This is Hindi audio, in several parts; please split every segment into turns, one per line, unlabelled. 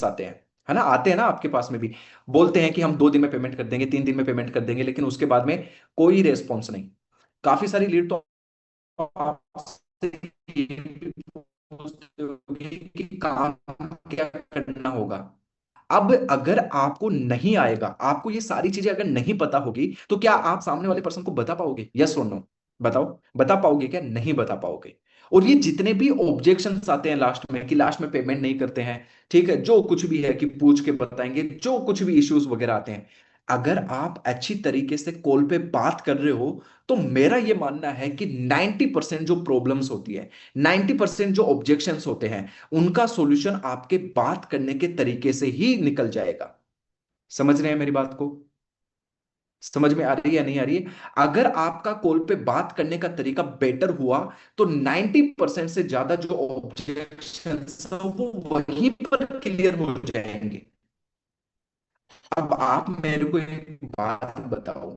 आते हैं, है ना, आते हैं ना आपके पास में भी, बोलते हैं कि हम 2 दिन में पेमेंट कर देंगे, 3 दिन में पेमेंट कर देंगे, लेकिन उसके बाद में कोई रेस्पॉन्स नहीं। काफी सारी लीड तो आपसे ये भी पूछते होंगे कि काम क्या करना होगा। अब अगर आपको नहीं आएगा, आपको ये सारी चीजें अगर नहीं पता होगी, तो क्या आप सामने वाले पर्सन को बता पाओगे? यस और नो? बताओ, बता पाओगे क्या? नहीं बता पाओगे। और ये जितने भी ऑब्जेक्शंस आते हैं लास्ट में, कि लास्ट में पेमेंट नहीं करते हैं, ठीक है, जो कुछ भी है कि पूछ के बताएंगे, जो कुछ भी इश्यूज वगैरह आते हैं, अगर आप अच्छी तरीके से कॉल पे बात कर रहे हो, तो मेरा ये मानना है कि 90% जो प्रॉब्लम्स होती है, 90% जो ऑब्जेक्शंस होते हैं, उनका सॉल्यूशन आपके बात करने के तरीके से ही निकल जाएगा। समझ रहे हैं मेरी बात को? समझ में आ रही है या नहीं आ रही है? अगर आपका कॉल पे बात करने का तरीका बेटर हुआ, तो 90% से ज्यादा जो ऑब्जेक्शन वो वहीं पर क्लियर हो जाएंगे। अब आप मेरे को एक बात बताओ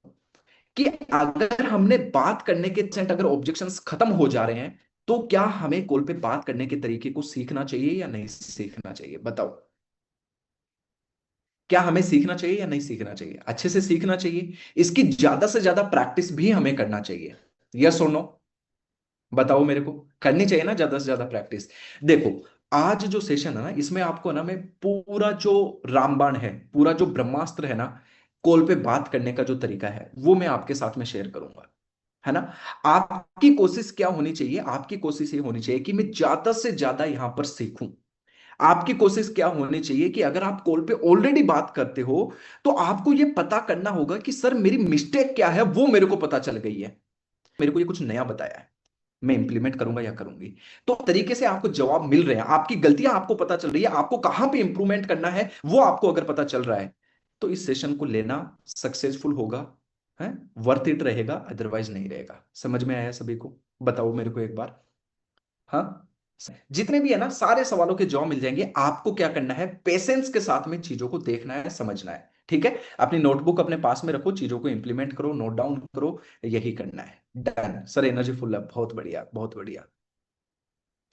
कि अगर हमने बात करने के सेंट अगर ऑब्जेक्शंस खत्म हो जा रहे हैं, तो क्या हमें कॉल पे बात करने के तरीके को सीखना चाहिए या नहीं सीखना चाहिए? बताओ, क्या हमें सीखना चाहिए या नहीं सीखना चाहिए? अच्छे से सीखना चाहिए, इसकी ज्यादा से ज्यादा प्रैक्टिस भी हमें करना चाहिए। यस और नो? बताओ मेरे को। करनी चाहिए ना ज्यादा से ज्यादा प्रैक्टिस। देखो, आज जो सेशन है ना, इसमें आपको ना मैं पूरा जो रामबाण है, पूरा जो ब्रह्मास्त्र है ना, कॉल पे बात करने का जो तरीका है, वो मैं आपके साथ में शेयर करूंगा, है ना। आपकी कोशिश क्या होनी चाहिए? आपकी कोशिश ये होनी चाहिए कि मैं ज्यादा से ज्यादा यहां पर सीखूं। आपकी कोशिश क्या होनी चाहिए कि अगर आप कॉल पे ऑलरेडी बात करते हो, तो आपको यह पता करना होगा कि सर मेरी मिस्टेक क्या है, वो मेरे को पता चल गई है, मेरे को ये कुछ नया बताया है, मैं इंप्लीमेंट करूंगा या करूंगी। तो तरीके से आपको जवाब मिल रहे हैं, आपकी गलतियां आपको पता चल रही है, आपको कहां पे इंप्रूवमेंट करना है वो आपको अगर पता चल रहा है, तो इस सेशन को लेना सक्सेसफुल होगा, है, वर्थ इट रहेगा, अदरवाइज नहीं रहेगा। समझ में आया सभी को? बताओ मेरे को एक बार। हाँ, जितने भी है ना, सारे सवालों के जवाब मिल जाएंगे। आपको क्या करना है? पेशेंस के साथ में चीजों को देखना है, समझना है, ठीक है। अपनी नोटबुक अपने पास में रखो, चीजों को इंप्लीमेंट करो, नोट डाउन करो, यही करना है। डन सर, एनर्जी फुल है, बहुत बढ़िया बहुत बढ़िया।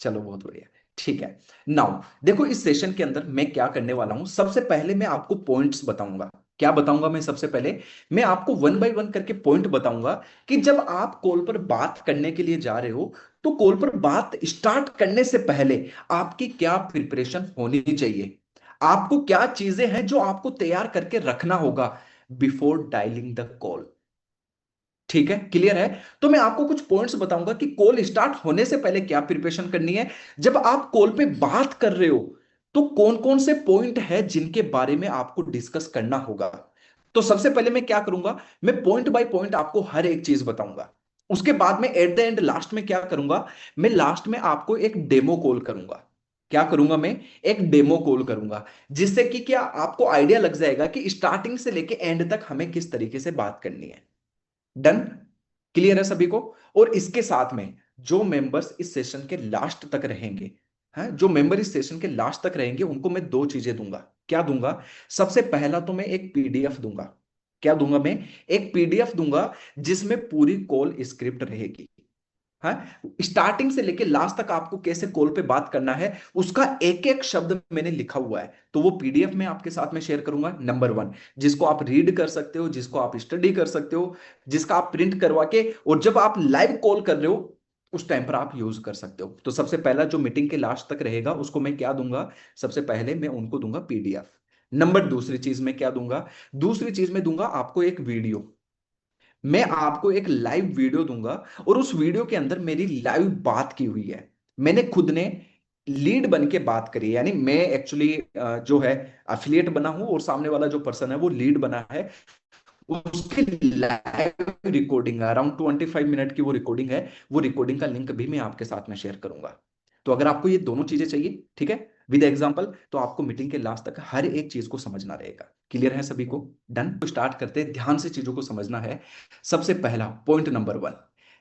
चलो बहुत बढ़िया, ठीक है। नाउ देखो, इस सेशन के अंदर मैं क्या करने वाला हूं, सबसे पहले मैं आपको पॉइंट्स बताऊंगा। क्या बताऊंगा मैं? सबसे पहले मैं आपको वन बाय वन करके पॉइंट बताऊंगा कि जब आप कॉल पर बात करने के लिए जा रहे हो, तो कॉल पर बात स्टार्ट करने से पहले आपकी क्या प्रिपरेशन होनी चाहिए, आपको क्या चीजें हैं जो आपको तैयार करके रखना होगा बिफोर डायलिंग द कॉल। ठीक है, क्लियर है? तो मैं आपको कुछ पॉइंट्स बताऊंगा कि कॉल स्टार्ट होने से पहले क्या प्रिपरेशन करनी है, जब आप कॉल पे बात कर रहे हो तो कौन कौन से पॉइंट है जिनके बारे में आपको डिस्कस करना होगा। तो सबसे पहले मैं क्या करूंगा, मैं पॉइंट बाय पॉइंट आपको हर एक चीज बताऊंगा। उसके बाद में एट द एंड लास्ट में क्या करूंगा, मैं लास्ट में आपको एक डेमो कॉल करूंगा। क्या करूंगा मैं? एक डेमो कॉल करूंगा, जिससे कि क्या आपको आइडिया लग जाएगा कि स्टार्टिंग से लेके एंड तक हमें किस तरीके से बात करनी है। डन? क्लियर है सभी को? और इसके साथ में जो मेंबर्स इस सेशन के लास्ट तक रहेंगे, हैं, जो मेंबर इस सेशन के लास्ट तक रहेंगे, उनको मैं दो चीजें दूंगा। क्या दूंगा? सबसे पहला तो मैं एक पीडीएफ दूंगा। क्या दूंगा मैं? एक पीडीएफ दूंगा, जिसमें पूरी कॉल स्क्रिप्ट रहेगी। हाँ, स्टार्टिंग से लेके लास्ट तक आपको कैसे कॉल पे बात करना है, उसका एक एक शब्द मैंने लिखा हुआ है, तो वो पीडीएफ में आपके साथ में शेयर करूंगा, नंबर वन, जिसको आप रीड कर सकते हो, जिसको आप स्टडी कर सकते हो, जिसका आप प्रिंट करवा के, और जब आप लाइव कॉल कर रहे हो उस टाइम पर आप यूज कर सकते हो। तो सबसे पहला जो मीटिंग के लास्ट तक रहेगा, उसको मैं क्या दूंगा? सबसे पहले मैं उनको दूंगा पीडीएफ। नंबर दूसरी चीज मैं क्या दूंगा? दूसरी चीज मैं दूंगा आपको एक वीडियो। मैं आपको एक लाइव वीडियो दूंगा, और उस वीडियो के अंदर मेरी लाइव बात की हुई है, मैंने खुद ने लीड बन के बात करी है, यानी मैं एक्चुअली जो है अफिलिएट बना हूं, और सामने वाला जो पर्सन है वो लीड बना है। उसकी लाइव रिकॉर्डिंग अराउंड 25 मिनट की वो रिकॉर्डिंग है, वो रिकॉर्डिंग का लिंक भी मैं आपके साथ में शेयर करूंगा। तो अगर आपको ये दोनों चीजें चाहिए, ठीक है, विद एग्जांपल, तो आपको मीटिंग के लास्ट तक हर एक चीज को समझना रहेगा। क्लियर है सभी को? डन? तो स्टार्ट करते हैं, ध्यान से चीजों को समझना है। सबसे पहला पॉइंट नंबर वन,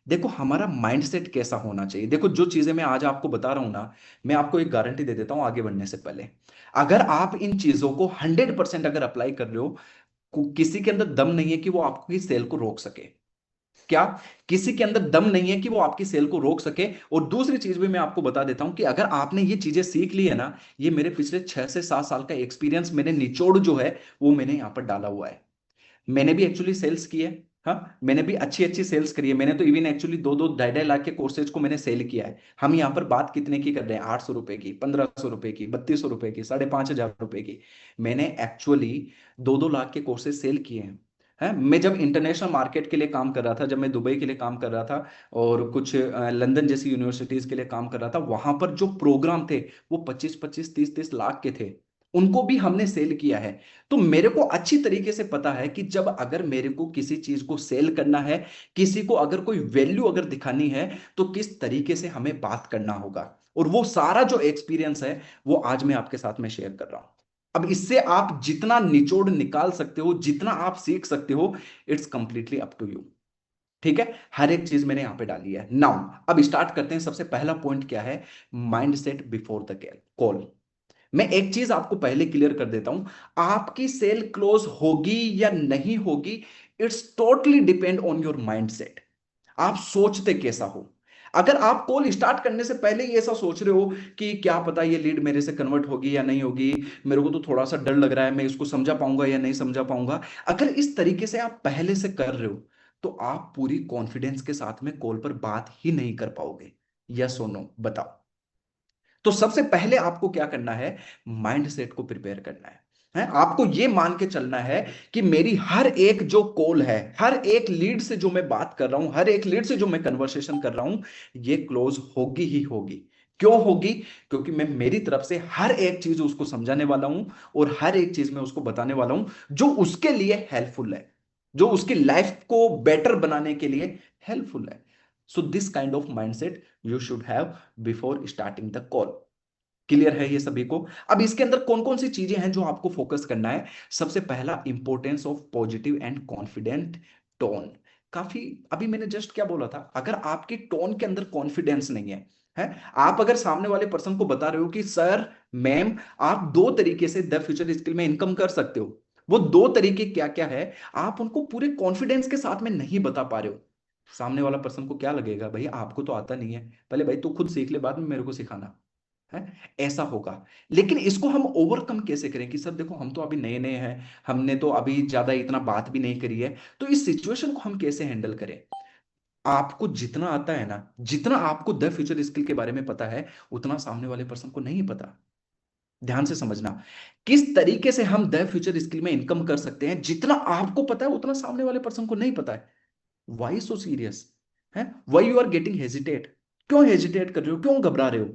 देखो हमारा माइंडसेट कैसा होना चाहिए। देखो, जो चीजें मैं आज आपको बता रहा हूं ना, मैं आपको एक गारंटी दे देता हूं आगे बढ़ने से पहले, अगर आप इन चीजों को 100% अगर अप्लाई कर रहे हो, किसी के अंदर दम नहीं है कि वो आपकी सेल को रोक सके। क्या? किसी के अंदर दम नहीं है कि वो आपकी सेल को रोक सके। और दूसरी चीज भी मैं आपको बता देता हूं कि अगर आपने ये चीजें सीख ली है ना, ये मेरे पिछले 6 से 7 साल का एक्सपीरियंस, मैंने निचोड़ जो है वो मैंने यहां पर डाला हुआ है। मैंने भी एक्चुअली सेल्स की है। हाँ, मैंने भी अच्छी अच्छी सेल्स करी है। मैंने तो इवन एक्चुअली 2-2 ढाई-ढाई लाख के कोर्सेज को मैंने सेल किया है। हम यहाँ पर बात कितने की कर रहे हैं? 800 रुपए की, 1500 रुपए की, 3200 रुपए की, 5500 रुपए की। मैंने एक्चुअली 2-2 लाख के कोर्सेज सेल किए हैं। है, मैं जब इंटरनेशनल मार्केट के लिए काम कर रहा था, जब मैं दुबई के लिए काम कर रहा था और कुछ लंदन जैसी यूनिवर्सिटीज के लिए काम कर रहा था, वहां पर जो प्रोग्राम थे वो 25-25, 30-30 लाख के थे। उनको भी हमने सेल किया है। तो मेरे को अच्छी तरीके से पता है कि जब अगर मेरे को किसी चीज को सेल करना है, किसी को अगर कोई वैल्यू अगर दिखानी है, तो किस तरीके से हमें बात करना होगा। और वो सारा जो एक्सपीरियंस है वो आज मैं आपके साथ में शेयर कर रहा हूं। अब इससे आप जितना निचोड़ निकाल सकते हो, जितना आप सीख सकते हो, it's completely up to you. ठीक है, हर एक चीज मैंने यहां पे डाली है। नाउ अब स्टार्ट करते हैं। सबसे पहला पॉइंट क्या है? Mind set before the call. मैं एक चीज आपको पहले क्लियर कर देता हूं, आपकी सेल क्लोज होगी या नहीं होगी, it's totally depend on your mind set. आप सोचते कैसा हो। अगर आप कॉल स्टार्ट करने से पहले ही ऐसा सोच रहे हो कि क्या पता ये लीड मेरे से कन्वर्ट होगी या नहीं होगी, मेरे को तो थोड़ा सा डर लग रहा है, मैं इसको समझा पाऊंगा या नहीं समझा पाऊंगा, अगर इस तरीके से आप पहले से कर रहे हो, तो आप पूरी कॉन्फिडेंस के साथ में कॉल पर बात ही नहीं कर पाओगे। यस और नो बताओ। तो सबसे पहले आपको क्या करना है? माइंड सेट को प्रिपेयर करना है, आपको यह मान के चलना है कि मेरी हर एक जो कॉल है, हर एक लीड से जो मैं बात कर रहा हूं, हर एक लीड से जो मैं कन्वर्सेशन कर रहा हूं, ये क्लोज होगी ही होगी। क्यों होगी? क्योंकि मैं मेरी तरफ से हर एक चीज उसको समझाने वाला हूं और हर एक चीज मैं उसको बताने वाला हूं जो उसके लिए हेल्पफुल है, जो उसकी लाइफ को बेटर बनाने के लिए हेल्पफुल है। So this kind of mindset you should have before starting the call. Clear है ये सभी को? अब इसके अंदर कौन कौन सी चीजें हैं जो आपको फोकस करना है? सबसे पहला, importance of positive and confident tone. काफी, अभी मैंने जस्ट क्या बोला था, अगर आपकी टोन के अंदर कॉन्फिडेंस नहीं है, आप अगर सामने वाले पर्सन को बता रहे हो कि सर, मैम, आप 2 तरीके से द फ्यूचर स्किल में इनकम कर सकते हो, वो 2 तरीके क्या क्या है, आप उनको पूरे कॉन्फिडेंस के साथ में नहीं बता पा रहे हो, सामने वाला पर्सन को क्या लगेगा? भाई आपको तो आता नहीं है, पहले भाई तू खुद सीख ले, बाद में मेरे को सिखाना है। ऐसा होगा। लेकिन इसको हम ओवरकम कैसे करें कि सर देखो हम तो अभी नए नए हैं, हमने तो अभी ज्यादा इतना बात भी नहीं करी है, तो इस सिचुएशन को हम कैसे हैंडल करें? आपको जितना आता है ना, जितना आपको द फ्यूचर स्किल के बारे में पता है, उतना सामने वाले पर्सन को नहीं पता। ध्यान से समझना, किस तरीके से हम द फ्यूचर स्किल में इनकम कर सकते हैं, जितना आपको पता है उतना सामने वाले पर्सन को नहीं पता है। वाई सो सीरियस है? Why you are getting hesitate? क्यों हेजिटेट कर रहे हो? क्यों घबरा रहे हो?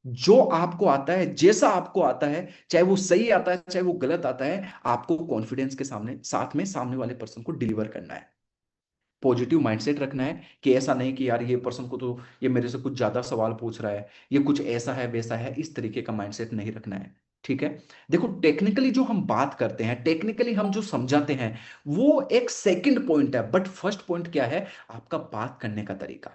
जो आपको आता है, जैसा आपको आता है, चाहे वो सही आता है चाहे वो गलत आता है, आपको कॉन्फिडेंस के सामने साथ में सामने वाले पर्सन को डिलीवर करना है। पॉजिटिव माइंडसेट रखना है कि ऐसा नहीं कि यार ये पर्सन को तो ये मेरे से कुछ ज्यादा सवाल पूछ रहा है, ये कुछ ऐसा है वैसा है, इस तरीके का माइंडसेट नहीं रखना है। ठीक है, देखो टेक्निकली जो हम बात करते हैं, टेक्निकली हम जो समझाते हैं, वो एक सेकंड पॉइंट है, बट फर्स्ट पॉइंट क्या है? आपका बात करने का तरीका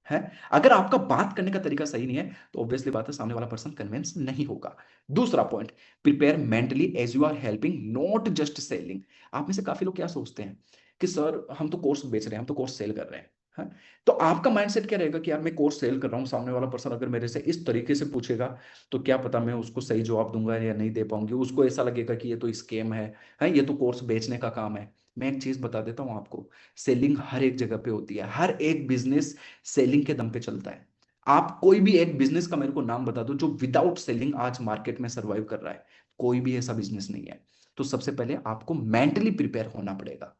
है। अगर आपका बात करने का तरीका सही नहीं है, तो ऑब्वियसली बात है सामने वाला पर्सन कन्विंस नहीं होगा। दूसरा point, prepare mentally as you are helping, not just selling. आप में से काफी लोग क्या सोचते हैं कि सर हम तो कोर्स बेच रहे हैं, हम तो कोर्स सेल कर रहे हैं, है? तो आपका माइंडसेट क्या रहेगा कि यार मैं कोर्स सेल कर रहा हूं, सामने वाला पर्सन अगर मेरे से इस तरीके से पूछेगा तो क्या पता मैं उसको सही जवाब दूंगा या नहीं दे पाऊंगी, उसको ऐसा लगेगा कि ये तो स्कैम है, ये तो कोर्स बेचने का काम है। मैं एक चीज बता देता हूं आपको, सेलिंग हर एक जगह पे होती है, हर एक बिजनेस सेलिंग के दम पे चलता है। आप कोई भी एक बिजनेस का मेरे को नाम बता दो जो विदाउट सेलिंग आज मार्केट में सर्वाइव कर रहा है। कोई भी ऐसा बिजनेस नहीं है। तो सबसे पहले आपको मेंटली प्रिपेयर होना पड़ेगा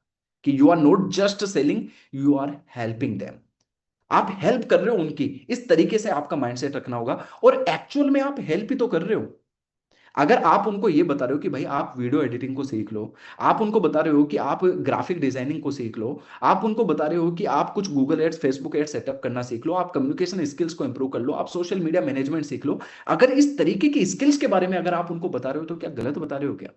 कि you are not just selling, you are helping them. आप हेल्प कर रहे हो उनकी, इस तरीके से आपका माइंडसेट रखना होगा। और एक्चुअल में आप हेल्प ही तो कर रहे हो। अगर आप उनको ये बता रहे हो कि भाई आप वीडियो एडिटिंग को सीख लो, आप उनको बता रहे हो कि आप ग्राफिक डिजाइनिंग को सीख लो, आप उनको बता रहे हो कि आप कुछ Google ads, Facebook ads setup करना सीख लो, आप कम्युनिकेशन स्किल्स को इंप्रूव कर लो, आप सोशल मीडिया मैनेजमेंट सीख लो, अगर इस तरीके की स्किल्स के बारे में अगर आप उनको बता रहे हो, तो क्या गलत बता रहे हो क्या?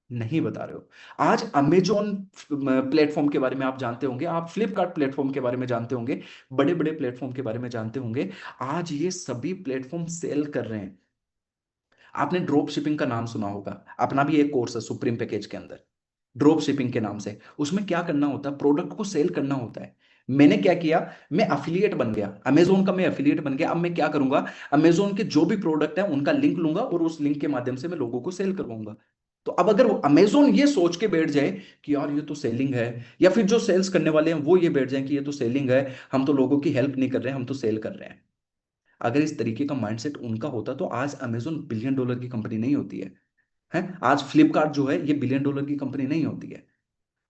नहीं बता रहे हो। आज अमेजोन प्लेटफॉर्म के बारे में आप जानते होंगे, आप फ्लिपकार्ट प्लेटफॉर्म के बारे में जानते होंगे, बड़े बड़े प्लेटफॉर्म के बारे में जानते होंगे। आज ये सभी प्लेटफॉर्म सेल कर रहे हैं। आपने ड्रॉप शिपिंग का नाम सुना होगा, अपना भी एक कोर्स है सुप्रीम पैकेज के अंदर। ड्रॉप शिपिंग के नाम से। उसमें क्या करना होता है, प्रोडक्ट को सेल करना होता है। मैंने क्या किया, मैं अफिलिएट बन गया अमेजोन का, मैं अफिलिएट बन गया। अब मैं क्या करूंगा, अमेजोन के जो भी प्रोडक्ट है उनका लिंक लूंगा और उस लिंक के माध्यम से मैं लोगों को सेल करवाऊंगा। तो अब अगर अमेजोन ये सोच के बैठ जाए कि यार ये तो सेलिंग है, या फिर जो सेल्स करने वाले हैं वो ये बैठ जाए कि ये तो सेलिंग है, हम तो लोगों की हेल्प नहीं कर रहे हैं, हम तो सेल कर रहे हैं, अगर इस तरीके का माइंडसेट उनका होता तो आज अमेजोन बिलियन डॉलर की कंपनी नहीं होती है आज फ्लिपकार्ट जो है ये बिलियन डॉलर की कंपनी नहीं होती है।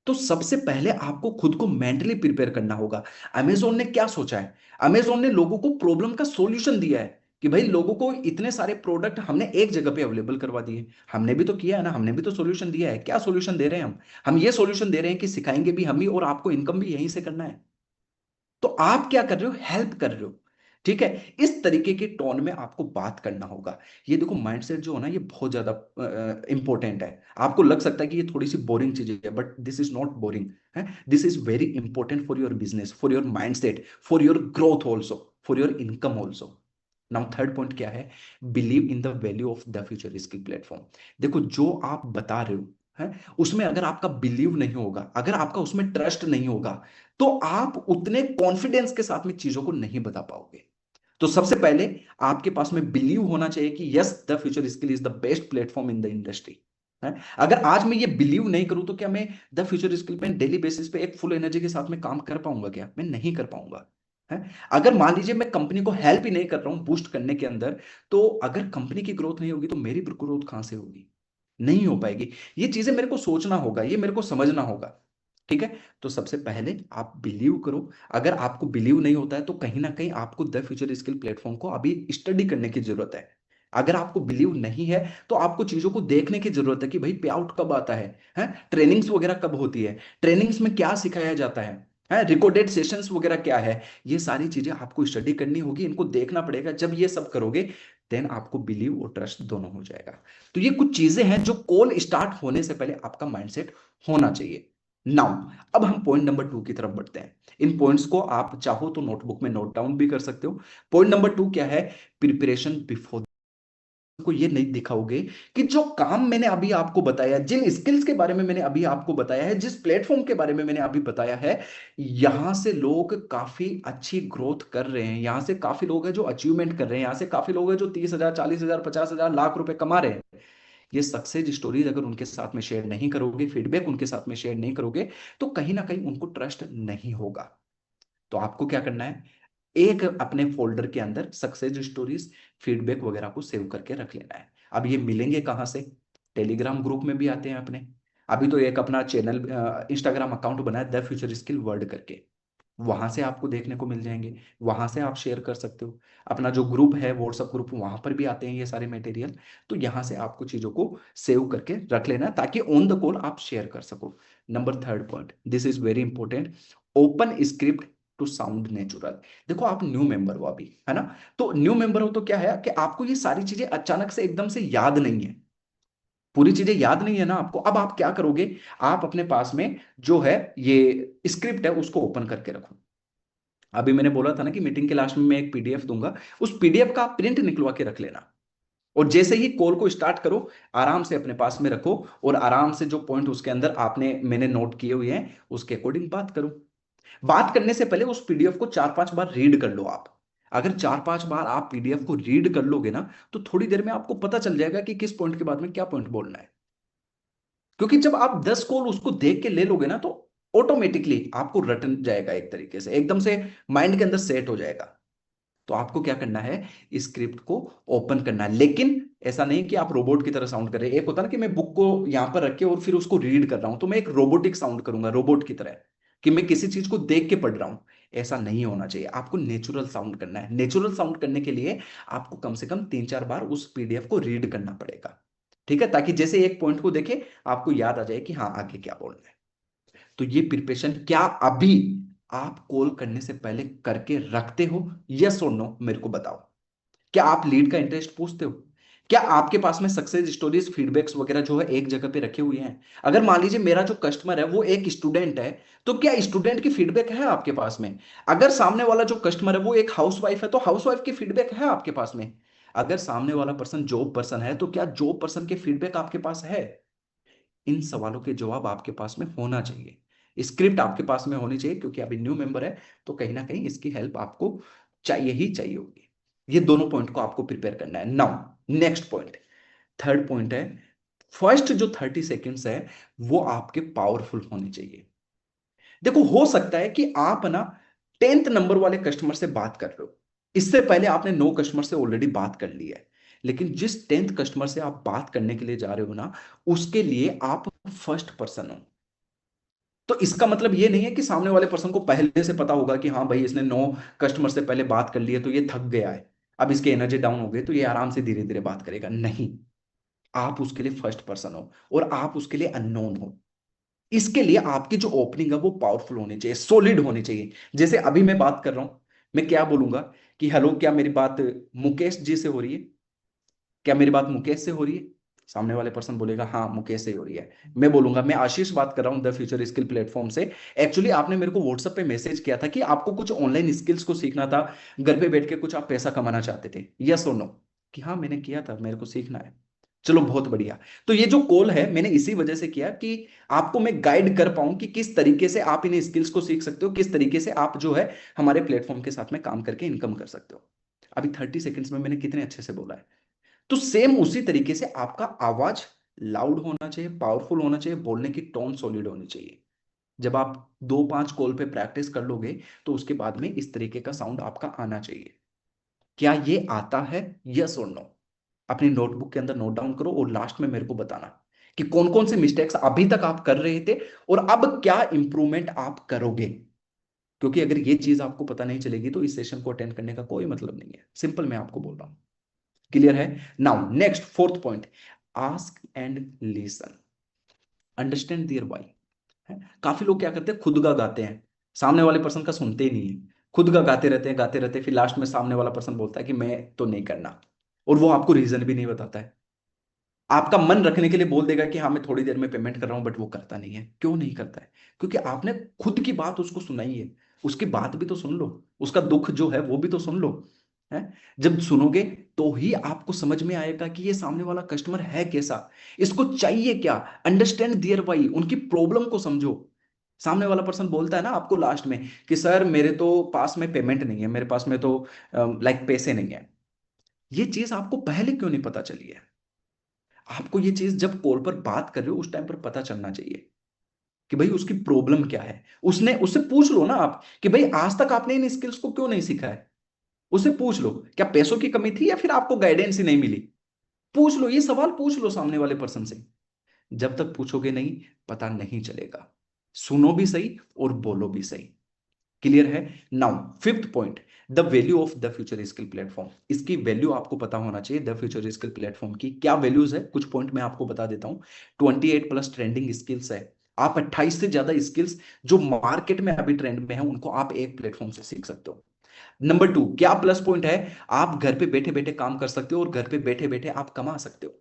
तो सबसे पहले आपको खुद को मेंटली प्रिपेयर करना होगा। अमेजोन ने क्या सोचा है, अमेजोन ने लोगों को प्रॉब्लम का सॉल्यूशन दिया है कि भाई लोगों को इतने सारे प्रोडक्ट हमने एक जगह पे अवेलेबल करवा दिए। हमने भी तो किया है ना, हमने भी तो सॉल्यूशन दिया है। क्या सॉल्यूशन दे रहे हैं हम ये सॉल्यूशन दे रहे हैं कि सिखाएंगे भी हम ही और आपको इनकम भी यहीं से करना है। तो आप क्या कर रहे हो, हेल्प कर रहे हो। ठीक है, इस तरीके के टोन में आपको बात करना होगा। ये देखो माइंडसेट जो है ना ये बहुत ज्यादा इंपॉर्टेंट है। आपको लग सकता है कि ये थोड़ी सी बोरिंग चीज है, but this is not boring है। This is very important for your business, for your mindset, for your growth also, for your income also. Now third point क्या है, believe in the value of the future skill platform. देखो जो आप बता रहे हो है, उसमें अगर आपका बिलीव नहीं होगा, अगर आपका उसमें ट्रस्ट नहीं होगा, तो आप उतने कॉन्फिडेंस के साथ में चीजों को नहीं बता पाओगे। तो सबसे पहले आपके पास में बिलीव होना चाहिए कि yes the future skill is the best platform in the industry है। अगर आज मैं ये बिलीव नहीं करूं तो क्या मैं द फ्यूचर स्किल पे डेली बेसिस पे एक फुल एनर्जी के साथ में काम कर पाऊंगा, क्या मैं नहीं कर पाऊंगा है। अगर मान लीजिए मैं कंपनी को हेल्प ही नहीं कर रहा हूं बूस्ट करने के अंदर, तो अगर कंपनी की ग्रोथ नहीं होगी तो मेरी ग्रोथ कहां से होगी, नहीं हो पाएगी। ये चीजें मेरे को सोचना होगा, ये मेरे को समझना होगा। ठीक है, तो सबसे पहले आप बिलीव करो। अगर आपको बिलीव नहीं होता है तो कहीं ना कहीं आपको द फ्यूचर स्किल प्लेटफॉर्म को अभी स्टडी करने की जरूरत है। अगर आपको बिलीव नहीं है तो आपको चीजों को देखने की जरूरत है कि भाई पे आउट कब आता है ट्रेनिंग्स वगैरह कब होती है, ट्रेनिंग्स में क्या सिखाया जाता है रिकॉर्डेड सेशंस वगैरह क्या है। ये सारी चीजें आपको स्टडी करनी होगी, इनको देखना पड़ेगा। जब ये सब करोगे देन आपको बिलीव और ट्रस्ट दोनों हो जाएगा। तो ये कुछ चीजें हैं जो कॉल स्टार्ट होने से पहले आपका माइंडसेट होना चाहिए। नाउ अब हम पॉइंट नंबर 2 की तरफ बढ़ते हैं। इन पॉइंट्स को आप चाहो तो नोटबुक में नोट डाउन भी कर सकते हो। पॉइंट नंबर 2 क्या है, प्रिपरेशन बिफोर। को ये नहीं दिखाओगे कि जो काम मैंने अभी आपको बताया, जिन स्किल्स के बारे में मैंने अभी आपको बताया है, जिस प्लेटफॉर्म के बारे में मैंने अभी बताया है, यहां से लोग काफी अच्छी ग्रोथ कर रहे हैं, यहां से काफी लोग हैं जो अचीवमेंट कर रहे हैं, यहां से काफी लोग हैं जो 30,000 40,000 50,000 लाख रुपए कमा रहे हैं। ये सक्सेस स्टोरीज अगर उनके साथ में शेयर नहीं करोगे, फीडबैक उनके साथ में शेयर नहीं करोगे, तो कहीं ना कहीं उनको ट्रस्ट नहीं होगा। तो आपको क्या करना है, एक अपने फोल्डर के अंदर सक्सेस स्टोरीज फीडबैक वगैरह को सेव करके रख लेना है। अब ये मिलेंगे कहां से, टेलीग्राम ग्रुप में भी आते हैं अपने। अभी तो एक अपना चैनल इंस्टाग्राम अकाउंट बना है द फ्यूचर स्किल वर्ल्ड करके, वहां से आपको देखने को मिल जाएंगे, वहां से आप शेयर कर सकते हो। अपना जो ग्रुप है व्हाट्सएप ग्रुप, वहां पर भी आते हैं ये सारे मटेरियल। तो यहां से आपको चीजों को सेव करके रख लेना है ताकि ऑन द कॉल आप शेयर कर सको। Number third point, this is very important, open script to sound natural. देखो आप न्यू मेंबर हो अभी, है ना, तो न्यू मेंबर हो तो क्या है कि आपको ये सारी चीजें अचानक से एकदम से याद नहीं है, पूरी चीजें याद नहीं है ना आपको। अब आप क्या करोगे, आप अपने पास में जो है ये स्क्रिप्ट है उसको ओपन करके रखो। अभी मैंने बोला था ना कि मीटिंग के लास्ट में मैं एक पीडीएफ दूंगा, उस पीडीएफ का आप प्रिंट निकलवा के रख लेना। और जैसे ही कॉल को स्टार्ट करो, आराम से अपने पास में रखो और आराम से जो पॉइंट उसके अंदर आपने मैंने नोट किए हुए हैं उसके अकॉर्डिंग बात करो। बात करने से पहले उस पीडीएफ को 4-5 बार रीड कर लो आप। अगर 4-5 बार आप पीडीएफ को रीड कर लोगे ना, तो थोड़ी देर में आपको पता चल जाएगा कि किस पॉइंट के बाद में क्या पॉइंट बोलना है। क्योंकि जब आप 10 कॉल उसको देख के ले लोगे ना, तो ऑटोमेटिकली आपको रटन जाएगा, एक तरीके से एकदम से माइंड के अंदर सेट हो जाएगा। तो आपको क्या करना है, स्क्रिप्ट को ओपन करना है, लेकिन ऐसा नहीं कि आप रोबोट की तरह साउंड कर रहे हैं। एक होता है ना कि मैं बुक को यहां पर रख के और फिर उसको रीड कर रहा हूं, तो मैं एक रोबोटिक साउंड करूंगा, रोबोट की तरह, कि मैं किसी चीज को देख के पढ़ रहा हूं। ऐसा नहीं होना चाहिए, आपको नेचुरल साउंड करना है। नेचुरल साउंड करने के लिए आपको कम से कम 3-4 बार उस पीडीएफ को रीड करना पड़ेगा। ठीक है, ताकि जैसे एक पॉइंट को देखे आपको याद आ जाए कि हाँ आगे क्या बोलना है। तो ये प्रिपरेशन क्या अभी आप कॉल करने से पहले करके रखते हो, यस और नो, मेरे को बताओ। क्या आप लीड का इंटरेस्ट पूछते हो, क्या आपके पास में सक्सेस स्टोरीज फीडबैक्स वगैरह जो है एक जगह पे रखे हुए हैं। अगर मान लीजिए मेरा जो कस्टमर है वो एक स्टूडेंट है, तो क्या स्टूडेंट की फीडबैक है आपके पास में। अगर सामने वाला जो कस्टमर है वो एक हाउसवाइफ है, तो हाउसवाइफ की फीडबैक है आपके पास में। अगर सामने वाला पर्सन जॉब पर्सन है, तो क्या जॉब पर्सन के फीडबैक आपके पास है। इन सवालों के जवाब आपके पास में होना चाहिए, स्क्रिप्ट आपके पास में होनी चाहिए, क्योंकि अभी न्यू मेंबर है तो कहीं ना कहीं इसकी हेल्प आपको चाहिए ही चाहिए होगी। ये दोनों पॉइंट को आपको प्रिपेयर करना है। Now next point, third point है, फर्स्ट जो 30 सेकेंड्स है वो आपके पावरफुल होने चाहिए। देखो हो सकता है कि आप ना 10th नंबर वाले कस्टमर से बात कर रहे हो, इससे पहले आपने 9 कस्टमर से ऑलरेडी बात कर ली है, लेकिन जिस 10th कस्टमर से आप बात करने के लिए जा रहे हो ना, उसके लिए आप फर्स्ट पर्सन हो। तो इसका मतलब ये नहीं है कि सामने वाले पर्सन को पहले से पता होगा कि हाँ भाई इसने 9 कस्टमर से पहले बात कर ली है तो ये थक गया है, अब इसकी एनर्जी डाउन हो गई तो ये आराम से धीरे धीरे बात करेगा। नहीं, आप उसके लिए फर्स्ट पर्सन हो और आप उसके लिए अननोन हो। इसके लिए आपकी जो ओपनिंग है वो पावरफुल होनी चाहिए, सॉलिड होनी चाहिए। जैसे अभी मैं बात कर रहा हूं, मैं क्या बोलूंगा कि हेलो, क्या मेरी बात मुकेश जी से हो रही है? क्या मेरी बात मुकेश से हो रही है? सामने वाले पर्सन बोलेगा हाँ मुकेश से हो रही है। मैं बोलूंगा मैं आशीष बात कर रहा हूँ द फ्यूचर स्किल प्लेटफॉर्म से। एक्चुअली आपने मेरे को व्हाट्सएप पे मैसेज किया था कि आपको कुछ ऑनलाइन स्किल्स को सीखना था, घर पे बैठ के कुछ आप पैसा कमाना चाहते थे, यस और नो? कि हाँ मैंने किया था, मेरे को सीखना है। चलो बहुत बढ़िया। तो ये जो कॉल है मैंने इसी वजह से किया कि आपको मैं गाइड कर पाऊं कि किस तरीके से आप इन स्किल्स को सीख सकते हो, किस तरीके से आप जो है हमारे प्लेटफॉर्म के साथ में काम करके इनकम कर सकते हो। अभी 30 सेकेंड्स में मैंने कितने अच्छे से बोला है। तो सेम उसी तरीके से आपका आवाज लाउड होना चाहिए, पावरफुल होना चाहिए, बोलने की टोन सॉलिड होनी चाहिए। जब आप 2-5 कॉल पे प्रैक्टिस कर लोगे तो उसके बाद में इस तरीके का साउंड आपका आना चाहिए। क्या ये आता है, यस और नो? अपनी नोटबुक के अंदर नोट डाउन करो और लास्ट में मेरे को बताना कि कौन कौन से मिस्टेक्स अभी तक आप कर रहे थे और अब क्या इंप्रूवमेंट आप करोगे। क्योंकि अगर ये चीज आपको पता नहीं चलेगी तो इस सेशन को अटेंड करने का कोई मतलब नहीं है। सिंपल मैं आपको बोल रहा हूं। क्लियर है? Now next fourth point, ask and listen, understand their why. काफी लोग क्या करते हैं, खुद का गाते हैं, सामने वाले पर्सन का सुनते ही नहीं है। खुद का गाते रहते हैं, फिर लास्ट में सामने वाला पर्सन बोलता है कि मैं तो नहीं करना, और वो आपको रीजन भी नहीं बताता है। आपका मन रखने के लिए बोल देगा कि हाँ मैं थोड़ी देर में पेमेंट कर रहा हूं, बट वो करता नहीं है। क्यों नहीं करता है? क्योंकि आपने खुद की बात उसको सुनाई है। उसकी बात भी तो सुन लो, उसका दुख जो है वो भी तो सुन लो। है, जब सुनोगे तो ही आपको समझ में आएगा कि ये सामने वाला कस्टमर है कैसा, इसको चाहिए क्या। अंडरस्टैंड देयर वाई, उनकी प्रॉब्लम को समझो। सामने वाला पर्सन बोलता है ना आपको लास्ट में कि सर मेरे तो पास में पेमेंट नहीं है, मेरे पास में तो लाइक पैसे नहीं है। ये चीज आपको पहले क्यों नहीं पता चली है? आपको ये चीज जब कॉल पर बात कर रहे हो उस टाइम पर पता चलना चाहिए कि भाई उसकी प्रॉब्लम क्या है। उसने उससे पूछ लो ना आप कि भाई आज तक आपने इन स्किल्स को क्यों नहीं सीखा है। उससे पूछ लो क्या पैसों की कमी थी या फिर आपको गाइडेंस ही नहीं मिली। पूछ लो, ये सवाल पूछ लो सामने वाले पर्सन से। जब तक पूछोगे नहीं पता नहीं चलेगा। सुनो भी सही और बोलो भी सही। क्लियर है? Now fifth point, the value of the future skill platform. इसकी वैल्यू आपको पता होना चाहिए। द फ्यूचर स्किल प्लेटफॉर्म की क्या वैल्यूज है, कुछ पॉइंट मैं आपको बता देता हूं। 28+ ट्रेंडिंग स्किल्स है। आप 28 से ज्यादा स्किल्स जो मार्केट में अभी ट्रेंड में है उनको आप एक प्लेटफॉर्म से सीख सकते हो। नंबर 2 क्या प्लस पॉइंट है, आप घर पे बैठे बैठे काम कर सकते हो और घर पे बैठे बैठे आप कमा सकते हो।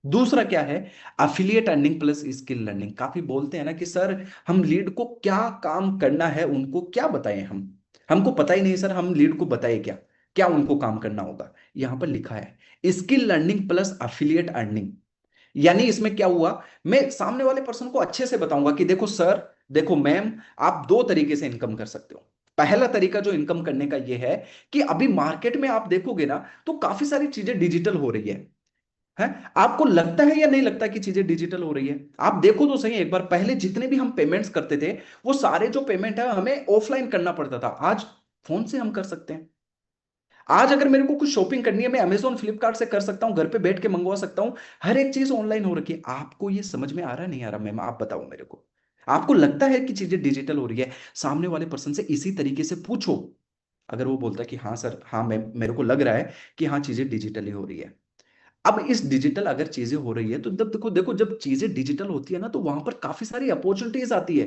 दूसरा क्या है, affiliate earning plus skill learning. काफी बोलते हैं ना कि सर हम लीड को क्या काम करना है उनको क्या बताएं, हमको पता ही नहीं सर, हम लीड को बताएं क्या, क्या उनको काम करना होगा। यहां पर लिखा है skill learning plus affiliate earning. यानी इसमें क्या हुआ, मैं सामने वाले पर्सन को अच्छे से बताऊंगा कि देखो सर, देखो मैम, आप दो तरीके से इनकम कर सकते हो। पहला तरीका जो इनकम करने का यह है कि अभी मार्केट में आप देखोगे ना तो काफी सारी चीजें डिजिटल हो रही है। आपको लगता है या नहीं लगता कि चीजें डिजिटल हो रही है? आप देखो तो सही एक बार, पहले जितने भी हम पेमेंट्स करते थे वो सारे जो पेमेंट है हमें ऑफलाइन करना पड़ता था, आज फोन से हम कर सकते हैं। आज अगर मेरे को कुछ शॉपिंग करनी है मैं अमेजोन फ्लिपकार्ट से कर सकता हूं, घर पे बैठ के मंगवा सकता हूं। हर एक चीज ऑनलाइन हो रखी है। आपको ये समझ में आ रहा नहीं आ रहा मैम, आप बताओ मेरे को। आपको लगता है कि चीजें डिजिटल हो रही है? सामने वाले पर्सन से इसी तरीके से पूछो। अगर वो बोलता है कि हाँ सर, हाँ मैं, मेरे को लग रहा है कि हाँ चीजें डिजिटली हो रही है। अब इस डिजिटल अगर चीजें हो रही है तो जब देखो देखो जब चीजें डिजिटल होती है ना तो वहां पर काफी सारी अपॉर्चुनिटीज आती है।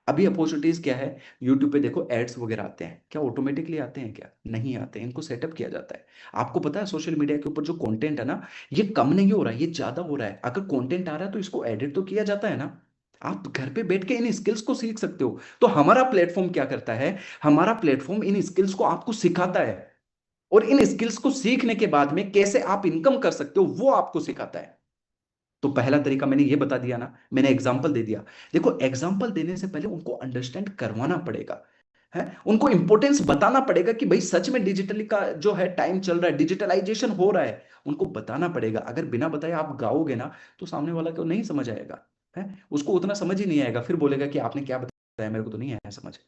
अभी अपॉर्चुनिटीज क्या है, यूट्यूब पे देखो एड्स वगैरह आते हैं, क्या ऑटोमेटिकली आते हैं? क्या नहीं आते हैं, इनको सेटअप किया जाता है। आपको पता है सोशल मीडिया के ऊपर जो कंटेंट है ना, ये कम नहीं हो रहा है, ये ज्यादा हो रहा है। अगर कंटेंट आ रहा है तो इसको एडिट तो किया जाता है ना। आप घर पे बैठ के इन स्किल्स को सीख सकते हो। तो हमारा प्लेटफॉर्म क्या करता है, हमारा प्लेटफॉर्म इन स्किल्स को आपको सिखाता है और इन स्किल्स को सीखने के बाद में कैसे आप इनकम कर सकते हो वो आपको सिखाता है। तो पहला तरीका मैंने ये बता दिया ना, मैंने एग्जाम्पल दे दिया। देखो एग्जाम्पल देने से पहले उनको अंडरस्टैंड करवाना पड़ेगा, है उनको इंपॉर्टेंस बताना पड़ेगा कि भाई सच में डिजिटली का जो है टाइम चल रहा है, डिजिटलाइजेशन हो रहा है, उनको बताना पड़ेगा। अगर बिना बताए आप गाओगे ना तो सामने वाला को नहीं समझ आएगा, है उसको उतना समझ ही नहीं आएगा, फिर बोलेगा कि आपने क्या बताया, मेरे को तो नहीं आया समझ।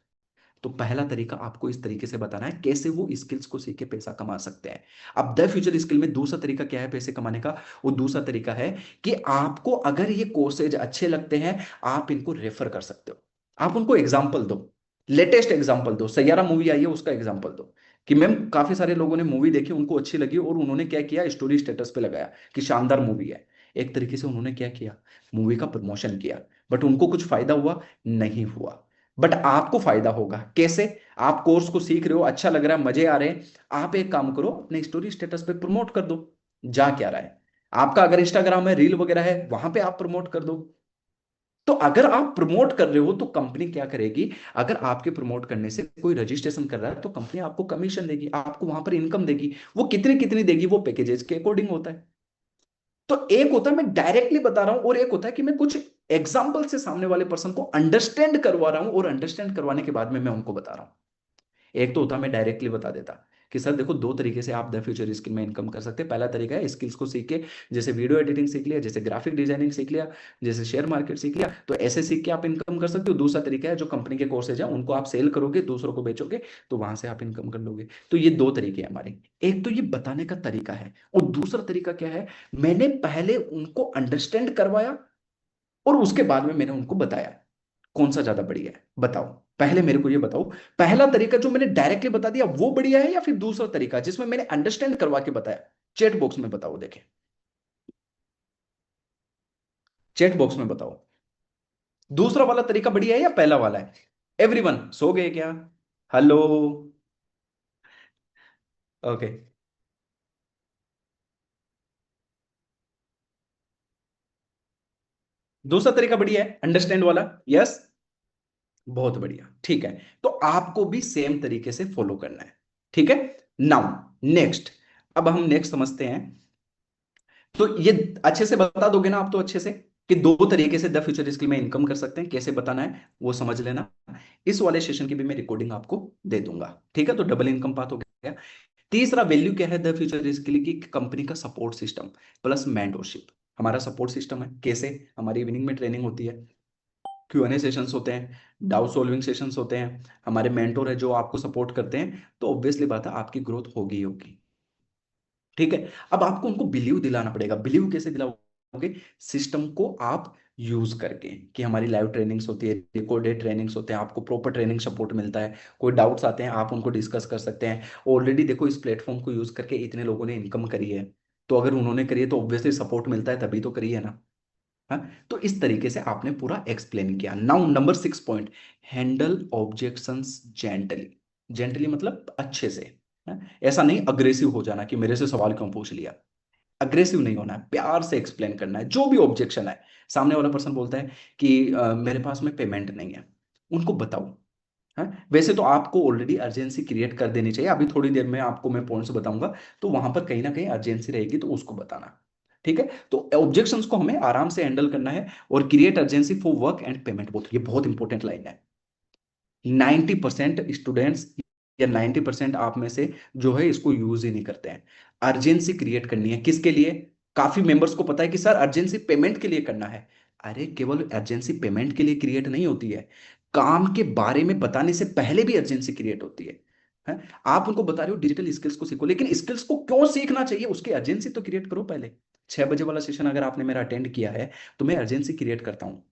तो पहला तरीका आपको इस तरीके से बताना है कैसे वो स्किल्स को सीख के पैसा कमा सकते हैं। अब द फ्यूचर स्किल में दूसरा तरीका क्या है पैसे कमाने का? वो दूसरा तरीका है कि आपको अगर ये कोर्सेज अच्छे लगते हैं, आप इनको रेफर कर सकते हो। आप उनको एग्जाम्पल दो, लेटेस्ट एग्जाम्पल दो। सैयारा मूवी आई है उसका एग्जाम्पल दो कि मैम काफी सारे लोगों ने मूवी देखी, उनको अच्छी लगी और उन्होंने क्या किया, स्टोरी स्टेटस पे लगाया कि शानदार मूवी है। एक तरीके से उन्होंने क्या किया, मूवी का प्रमोशन किया, बट उनको कुछ फायदा हुआ नहीं हुआ। बट आपको फायदा होगा कैसे? आप कोर्स को सीख रहे हो, अच्छा लग रहा है, मजे आ रहे हैं, आप एक काम करो, अपने स्टोरी स्टेटस पे प्रमोट कर दो। जा क्या रहा है, आपका अगर इंस्टाग्राम है, रील वगैरह है, वहां पे आप प्रमोट कर दो। तो अगर आप प्रमोट कर रहे हो तो कंपनी क्या करेगी, अगर आपके प्रमोट करने से कोई रजिस्ट्रेशन कर रहा है तो कंपनी आपको कमीशन देगी, आपको वहां पर इनकम देगी। वो कितनी कितनी देगी, वो पैकेजेस के अकॉर्डिंग होता है। तो एक होता है मैं डायरेक्टली बता रहा हूं, और एक होता है कि मैं कुछ एग्जाम्पल से सामने वाले पर्सन को अंडरस्टैंड करवा रहा हूं, और अंडरस्टैंड करवाने के बाद में मैं उनको बता रहा हूं। एक तो होता मैं डायरेक्टली बता देता कि सर देखो दो तरीके से आप द फ्यूचर स्किल में इनकम कर सकते हैं। पहला तरीका है स्किल्स को सीख के, जैसे वीडियो एडिटिंग सीख लिया, जैसे ग्राफिक डिजाइनिंग सीख लिया, जैसे शेयर मार्केट सीख लिया, तो ऐसे सीख के आप इनकम कर सकते हो। दूसरा तरीका है जो कंपनी के कोर्सेज है उनको आप सेल करोगे, दूसरों को बेचोगे, तो वहां से आप इनकम कर लोगे। तो ये दो तरीके हैं हमारे। एक तो ये बताने का तरीका है, और दूसरा तरीका क्या है, मैंने पहले उनको अंडरस्टैंड करवाया और उसके बाद में मैंने उनको बताया। कौन सा ज्यादा बढ़िया है बताओ? पहले मेरे को ये बताओ, पहला तरीका जो मैंने डायरेक्टली बता दिया वो बढ़िया है, या फिर दूसरा तरीका जिसमें मैंने अंडरस्टैंड करवा के बताया? चैट बॉक्स में बताओ, देखें चैट बॉक्स में बताओ, दूसरा वाला तरीका बढ़िया है या पहला वाला है? एवरीवन सो गए क्या? हेलो? ओके, दूसरा तरीका बढ़िया है, अंडरस्टैंड वाला, यस। बहुत बढ़िया, ठीक है। तो आपको भी सेम तरीके से फॉलो करना है, ठीक है। नाउ नेक्स्ट, अब हम नेक्स्ट समझते हैं। तो ये अच्छे से बता दोगे ना आप तो अच्छे से, कि दो तरीके से द फ्यूचर स्किल में इनकम कर सकते हैं, कैसे बताना है वो समझ लेना। इस वाले सेशन की भी मैं रिकॉर्डिंग आपको दे दूंगा, ठीक है। तो डबल इनकम पाथ हो गया। तीसरा वैल्यू क्या है द फ्यूचर स्किल की? कंपनी का सपोर्ट सिस्टम प्लस मेंटरशिप। हमारा सपोर्ट सिस्टम है कैसे? हमारी इवनिंग में ट्रेनिंग होती है, Q&A सेशंस होते हैं, डाउट सॉल्विंग सेशंस होते हैं, हमारे मेंटोर है जो आपको सपोर्ट करते हैं। तो ऑब्वियसली बात है आपकी ग्रोथ होगी ही होगी, ठीक है। अब आपको उनको बिलीव दिलाना पड़ेगा। बिलीव कैसे दिलाओगे? सिस्टम को आप यूज करके, कि हमारी लाइव ट्रेनिंग्स होती है, रिकॉर्डेड ट्रेनिंग्स होते हैं, आपको प्रॉपर ट्रेनिंग सपोर्ट मिलता है, कोई डाउट्स आते हैं आप उनको डिस्कस कर सकते हैं। ऑलरेडी देखो इस प्लेटफॉर्म को यूज करके इतने लोगों ने इनकम करी है, तो अगर उन्होंने करी है तो ऑब्वियसली सपोर्ट मिलता है, तभी तो करी है ना। हाँ, तो इस तरीके से आपने पूरा एक्सप्लेन किया। Now number 6 point, handle objections gently. Gently मतलब अच्छे से, हाँ? ऐसा नहीं अग्रेसिव हो जाना कि मेरे से सवाल क्यों पूछ लिया। अग्रेसिव नहीं होना है, प्यार से एक्सप्लेन करना है जो भी ऑब्जेक्शन है। सामने वाला पर्सन बोलता है कि मेरे पास में पेमेंट नहीं है, उनको बताओ। हाँ, वैसे तो आपको ऑलरेडी अर्जेंसी क्रिएट कर देनी चाहिए, अभी थोड़ी देर में आपको मैं पॉइंट्स बताऊंगा, तो वहां पर कहीं ना कहीं अर्जेंसी रहेगी तो उसको बताना, ठीक है। तो ऑब्जेक्शंस को हमें आराम से हैंडल करना है, और create urgency for work and payment both, ये बहुत इंपॉर्टेंट लाइन है। 90% स्टूडेंट्स या 90% आप में से जो है इसको यूज ही नहीं करते हैं। अर्जेंसी क्रिएट करनी है किसके लिए? काफी मेंबर्स को पता है कि सर अर्जेंसी पेमेंट के लिए करना है। अरे केवल अर्जेंसी पेमेंट के लिए क्रिएट नहीं होती है, काम के बारे में बताने से पहले भी अर्जेंसी क्रिएट होती है। हैं? आप उनको बता रहे हो डिजिटल स्किल्स को सीखो, लेकिन स्किल्स को क्यों सीखना चाहिए उसकी अर्जेंसी तो क्रिएट करो पहले। 6 बजे वाला सेशन अगर आपने मेरा अटेंड किया है तो मैं अर्जेंसी क्रिएट करता हूँ।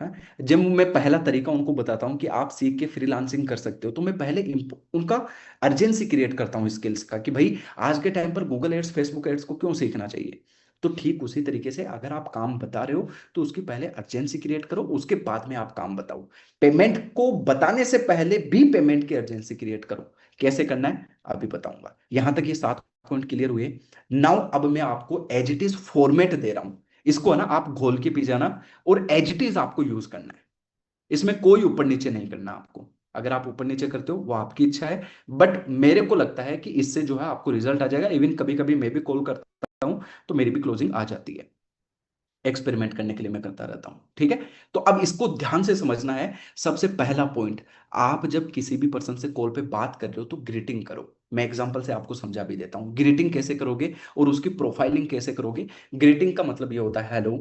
हाँ? जब मैं पहला तरीका उनको बताता हूं कि आप सीख के फ्रीलांसिंग कर सकते हो, तो मैं पहले उनका अर्जेंसी क्रिएट करता हूं स्किल्स का, कि भाई आज के टाइम पर गूगल एड्स फेसबुक एड्स को क्यों सीखना चाहिए। तो ठीक उसी तरीके से अगर आप काम बता रहे हो तो उसकी पहले अर्जेंसी क्रिएट करो, उसके बाद में आप काम बताओ। पेमेंट को बताने से पहले भी पेमेंट की अर्जेंसी क्रिएट करो। कैसे करना है अभी बताऊंगा। यहां तक ये 7 पॉइंट क्लियर हुए। नाउ अब मैं आपको एज इट इज फॉर्मेट दे रहा हूं, इसको है ना आप घोल के पी जाना, और एज इट इज आपको यूज करना है। इसमें कोई ऊपर नीचे नहीं करना आपको। अगर आप ऊपर नीचे करते हो वो आपकी इच्छा है, बट मेरे को लगता है कि इससे जो है आपको रिजल्ट आ जाएगा। इवन कभी कभी मैं भी कॉल करता हूं तो मेरी भी क्लोजिंग आ जाती है। एक्सपेरिमेंट करने के लिए मैं करता रहता हूं। ठीक है, तो अब इसको ध्यान से समझना है। सबसे पहला पॉइंट, आप जब किसी भी पर्सन से कॉल पे बात कर रहे हो तो ग्रीटिंग करो। मैं एग्जांपल से आपको समझा भी देता हूं ग्रीटिंग कैसे करोगे और उसकी प्रोफाइलिंग कैसे करोगे। ग्रीटिंग का मतलब ये होता है hello,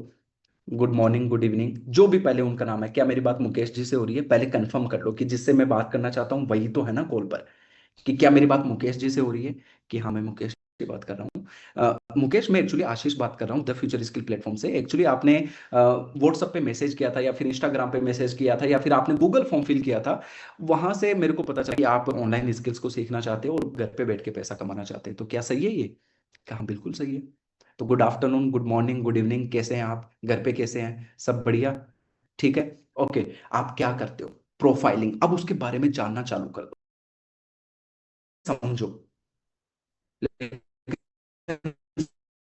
good morning, good evening, जो भी पहले उनका नाम है। क्या मेरी बात मुकेश जी से हो रही है? पहले कंफर्म कर लो कि जिससे मैं बात करना चाहता हूं वही तो है ना कॉल पर। कि क्या मेरी बात मुकेश जी से हो रही है? कि हाँ, मैं मुकेश से बात कर रहा हूँ। मुकेश, मैं एक्चुअली आशीष बात कर रहा हूँ द फ्यूचर स्किल प्लेटफॉर्म से। एक्चुअली आपने व्हाट्सएप पे मैसेज किया था या फिर इंस्टाग्राम पे मैसेज किया था या फिर आपने गूगल फॉर्म फिल किया था। वहां से मेरे को पता चला कि आप ऑनलाइन स्किल्स को सीखना चाहते हो और घर पे बैठ के पैसा कमाना चाहते हैं। तो क्या सही है ये? कहा बिल्कुल सही है। तो good afternoon, good morning, good evening, कैसे हैं आप? घर पे कैसे हैं? सब बढ़िया? ठीक है, ओके। आप क्या करते हो? प्रोफाइलिंग। अब उसके बारे में जानना चालू कर दो, समझो।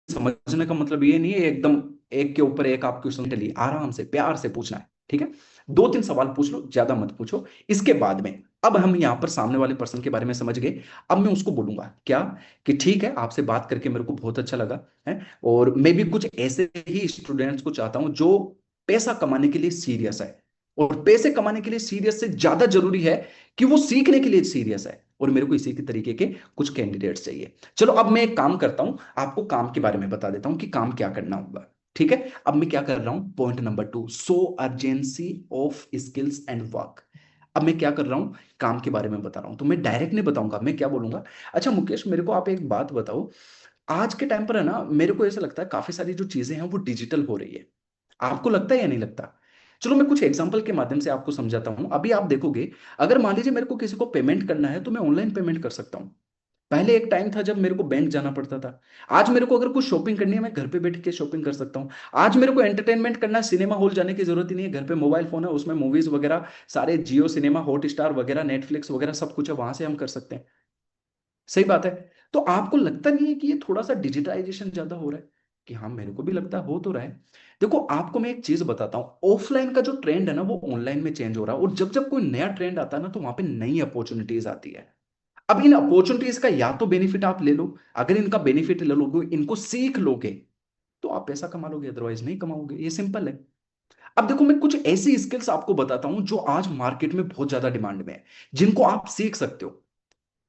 समझने का मतलब ये नहीं है एकदम एक के ऊपर एक आप क्वेश्चन के लिए आराम से प्यार से पूछना है। ठीक है, दो तीन सवाल पूछ लो, ज्यादा मत पूछो। इसके बाद में अब हम यहां पर सामने वाले पर्सन के बारे में समझ गए। अब मैं उसको बोलूंगा क्या, कि ठीक है, आपसे बात करके मेरे को बहुत अच्छा लगा है, और मैं भी कुछ ऐसे ही स्टूडेंट्स को चाहता हूं जो पैसा कमाने के लिए सीरियस है। और पैसे कमाने के लिए सीरियस से ज्यादा जरूरी है कि वो सीखने के लिए सीरियस है, और मेरे को इसी के तरीके के कुछ कैंडिडेट्स चाहिए। चलो, अब मैं एक काम करता हूं, आपको काम के बारे में बता देता हूं कि काम क्या करना होगा। ठीक है, अब मैं क्या कर रहा हूं, point number 2, so urgency of skills and work. अब मैं क्या कर रहा हूं, काम के बारे में बता रहा हूं। तो मैं डायरेक्ट नहीं बताऊंगा, मैं क्या बोलूंगा, अच्छा मुकेश, मेरे को आप एक बात बताओ। आज के टाइम पर है ना, मेरे को ऐसा लगता है काफी सारी जो चीजें हैं वो डिजिटल हो रही है। आपको लगता है या नहीं लगता? चलो, मैं कुछ एग्जांपल के माध्यम से आपको समझाता हूं। अभी आप देखोगे, अगर मान लीजिए मेरे को किसी को पेमेंट करना है तो मैं ऑनलाइन पेमेंट कर सकता हूं। पहले एक टाइम था जब मेरे को बैंक जाना पड़ता था। आज मेरे को अगर कुछ शॉपिंग करनी है, मैं घर पे बैठ के शॉपिंग कर सकता हूँ। आज मेरे को एंटरटेनमेंट करना है, सिनेमा हॉल जाने की जरूरत ही नहीं है। घर पे मोबाइल फोन है, उसमें मूवीज वगैरह सारे जियो सिनेमा, हॉट स्टार वगैरह, नेटफ्लिक्स वगैरह सब कुछ है, वहां से हम कर सकते हैं। सही बात है। तो आपको लगता नहीं है कि ये थोड़ा सा डिजिटाइजेशन ज्यादा हो रहा है? कि हाँ, मेरे को भी लगता है हो तो रहा है। देखो, आपको मैं एक चीज बताता हूँ, ऑफलाइन का जो ट्रेंड है ना वो ऑनलाइन में चेंज हो रहा है, और जब जब कोई नया ट्रेंड आता है ना तो वहां पे नई अपॉर्चुनिटीज आती है। अब इन अपॉर्चुनिटीज का या तो बेनिफिट आप ले लो। अगर इनका बेनिफिट ले लोगे, इनको सीख लोगे, तो आप पैसा कमा लोगे, अदरवाइज नहीं कमाओगे। ये सिंपल है। अब देखो, मैं कुछ ऐसी स्किल्स आपको बताता हूं जो आज मार्केट में बहुत ज्यादा डिमांड में है, जिनको आप सीख सकते हो।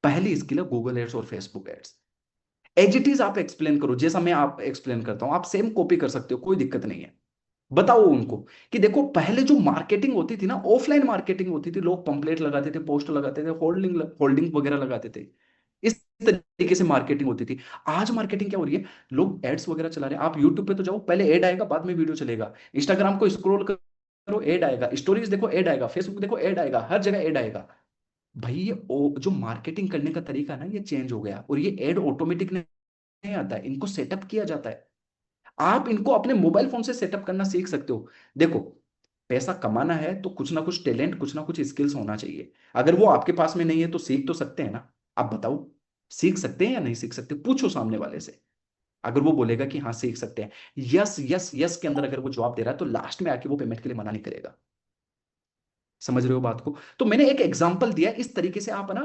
पहली स्किल है गूगल एड्स और Facebook ads. As it is आप एक्सप्लेन करो, जैसा मैं आप एक्सप्लेन करता हूं, आप सेम कॉपी कर सकते हो, कोई दिक्कत नहीं है। बताओ उनको कि देखो, पहले जो मार्केटिंग होती थी ना, ऑफलाइन मार्केटिंग होती थी, लोग पंपलेट लगाते थे, पोस्टर लगाते थे, होल्डिंग होल्डिंग वगैरह लगाते थे। इस तरीके से मार्केटिंग होती थी। आज मार्केटिंग क्या हो रही है, लोग एड्स वगैरह चला रहे हैं। आप यूट्यूब पे तो जाओ, पहले एड आएगा, बाद में वीडियो चलेगा। इंस्टाग्राम को स्क्रॉल करो, एड आएगा। स्टोरीज देखो, एड आएगा। फेसबुक देखो, एड आएगा। हर जगह एड आएगा। भाई, ये जो मार्केटिंग करने का तरीका है ना, ये चेंज हो गया, और ये एड ऑटोमेटिक नहीं आता है, इनको सेटअप किया जाता है। आप इनको अपने मोबाइल फोन से सेटअप करना सीख सकते हो। देखो, पैसा कमाना है तो कुछ ना कुछ टैलेंट, कुछ ना कुछ स्किल्स होना चाहिए। अगर वो आपके पास में नहीं है तो सीख तो सकते हैं ना। आप बताओ, सीख सकते हैं या नहीं सीख सकते? पूछो सामने वाले से। अगर वो बोलेगा कि हाँ सीख सकते हैं, यस यस यस के अंदर अगर वो जवाब दे रहा है, तो लास्ट में आके वो पेमेंट के लिए मना नहीं करेगा। समझ रहे हो बात को? तो मैंने एक एग्जांपल दिया, इस तरीके से आप ना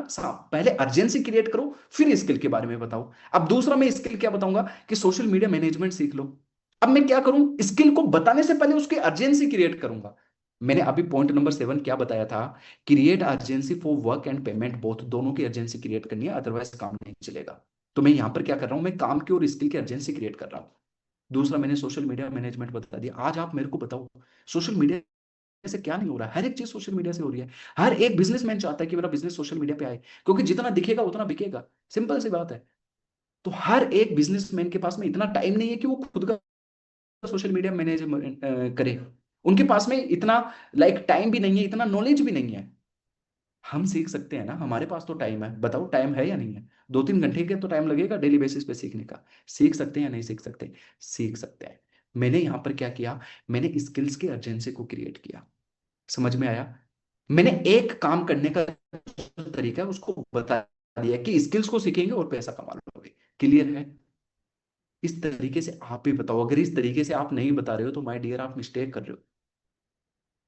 पहले अर्जेंसी क्रिएट करो, फिर स्किल के बारे में बताओ। अब दूसरा मैं स्किल क्या बताऊंगा, कि सोशल मीडिया मैनेजमेंट सीख लो। अब मैं क्या करूं, स्किल को बताने से पहले उसकी अर्जेंसी क्रिएट करूंगा। मैंने अभी पॉइंट नंबर 7 क्या बताया था, create urgency for work and payment both, दोनों की अर्जेंसी क्रिएट करनी है, अदरवाइज काम नहीं चलेगा। तो मैं यहां पर क्या कर रहा हूं, मैं काम की और स्किल की अर्जेंसी क्रिएट कर रहा हूं। दूसरा मैंने सोशल मीडिया मैनेजमेंट बता दिया। आज आप मेरे को बताओ, सोशल मीडिया से क्या नहीं हो रहा है? हर एक चीज सोशल मीडिया से हो रही है। हर एक बिजनेसमैन चाहता है कि मेरा बिजनेस सोशल मीडिया पे आए, क्योंकि जितना दिखेगा उतना बिकेगा। सिंपल सी बात है। तो हर एक बिजनेसमैन के पास में इतना टाइम नहीं है कि वो खुद का सोशल मीडिया मैनेजमेंट करे। उनके पास में इतना लाइक टाइम भी नहीं है, इतना नॉलेज भी नहीं है। हम सीख सकते हैं ना, हमारे पास तो टाइम है। बताओ, टाइम है या नहीं है? 2-3 घंटे के तो टाइम लगेगा डेली बेसिस पे सीखने का। सीख सकते हैं या नहीं सीख सकते? सीख सकते हैं। मैंने यहां पर क्या किया, मैंने स्किल्स के अर्जेंसी को क्रिएट किया। समझ में आया? मैंने एक काम करने का जो तरीका है उसको बता दिया कि स्किल्स को सीखेंगे और पैसा कमा लोगे। क्लियर है? इस तरीके से आप भी बताओ। अगर इस तरीके से आप नहीं बता रहे हो तो माय डियर, आप मिस्टेक कर रहे हो।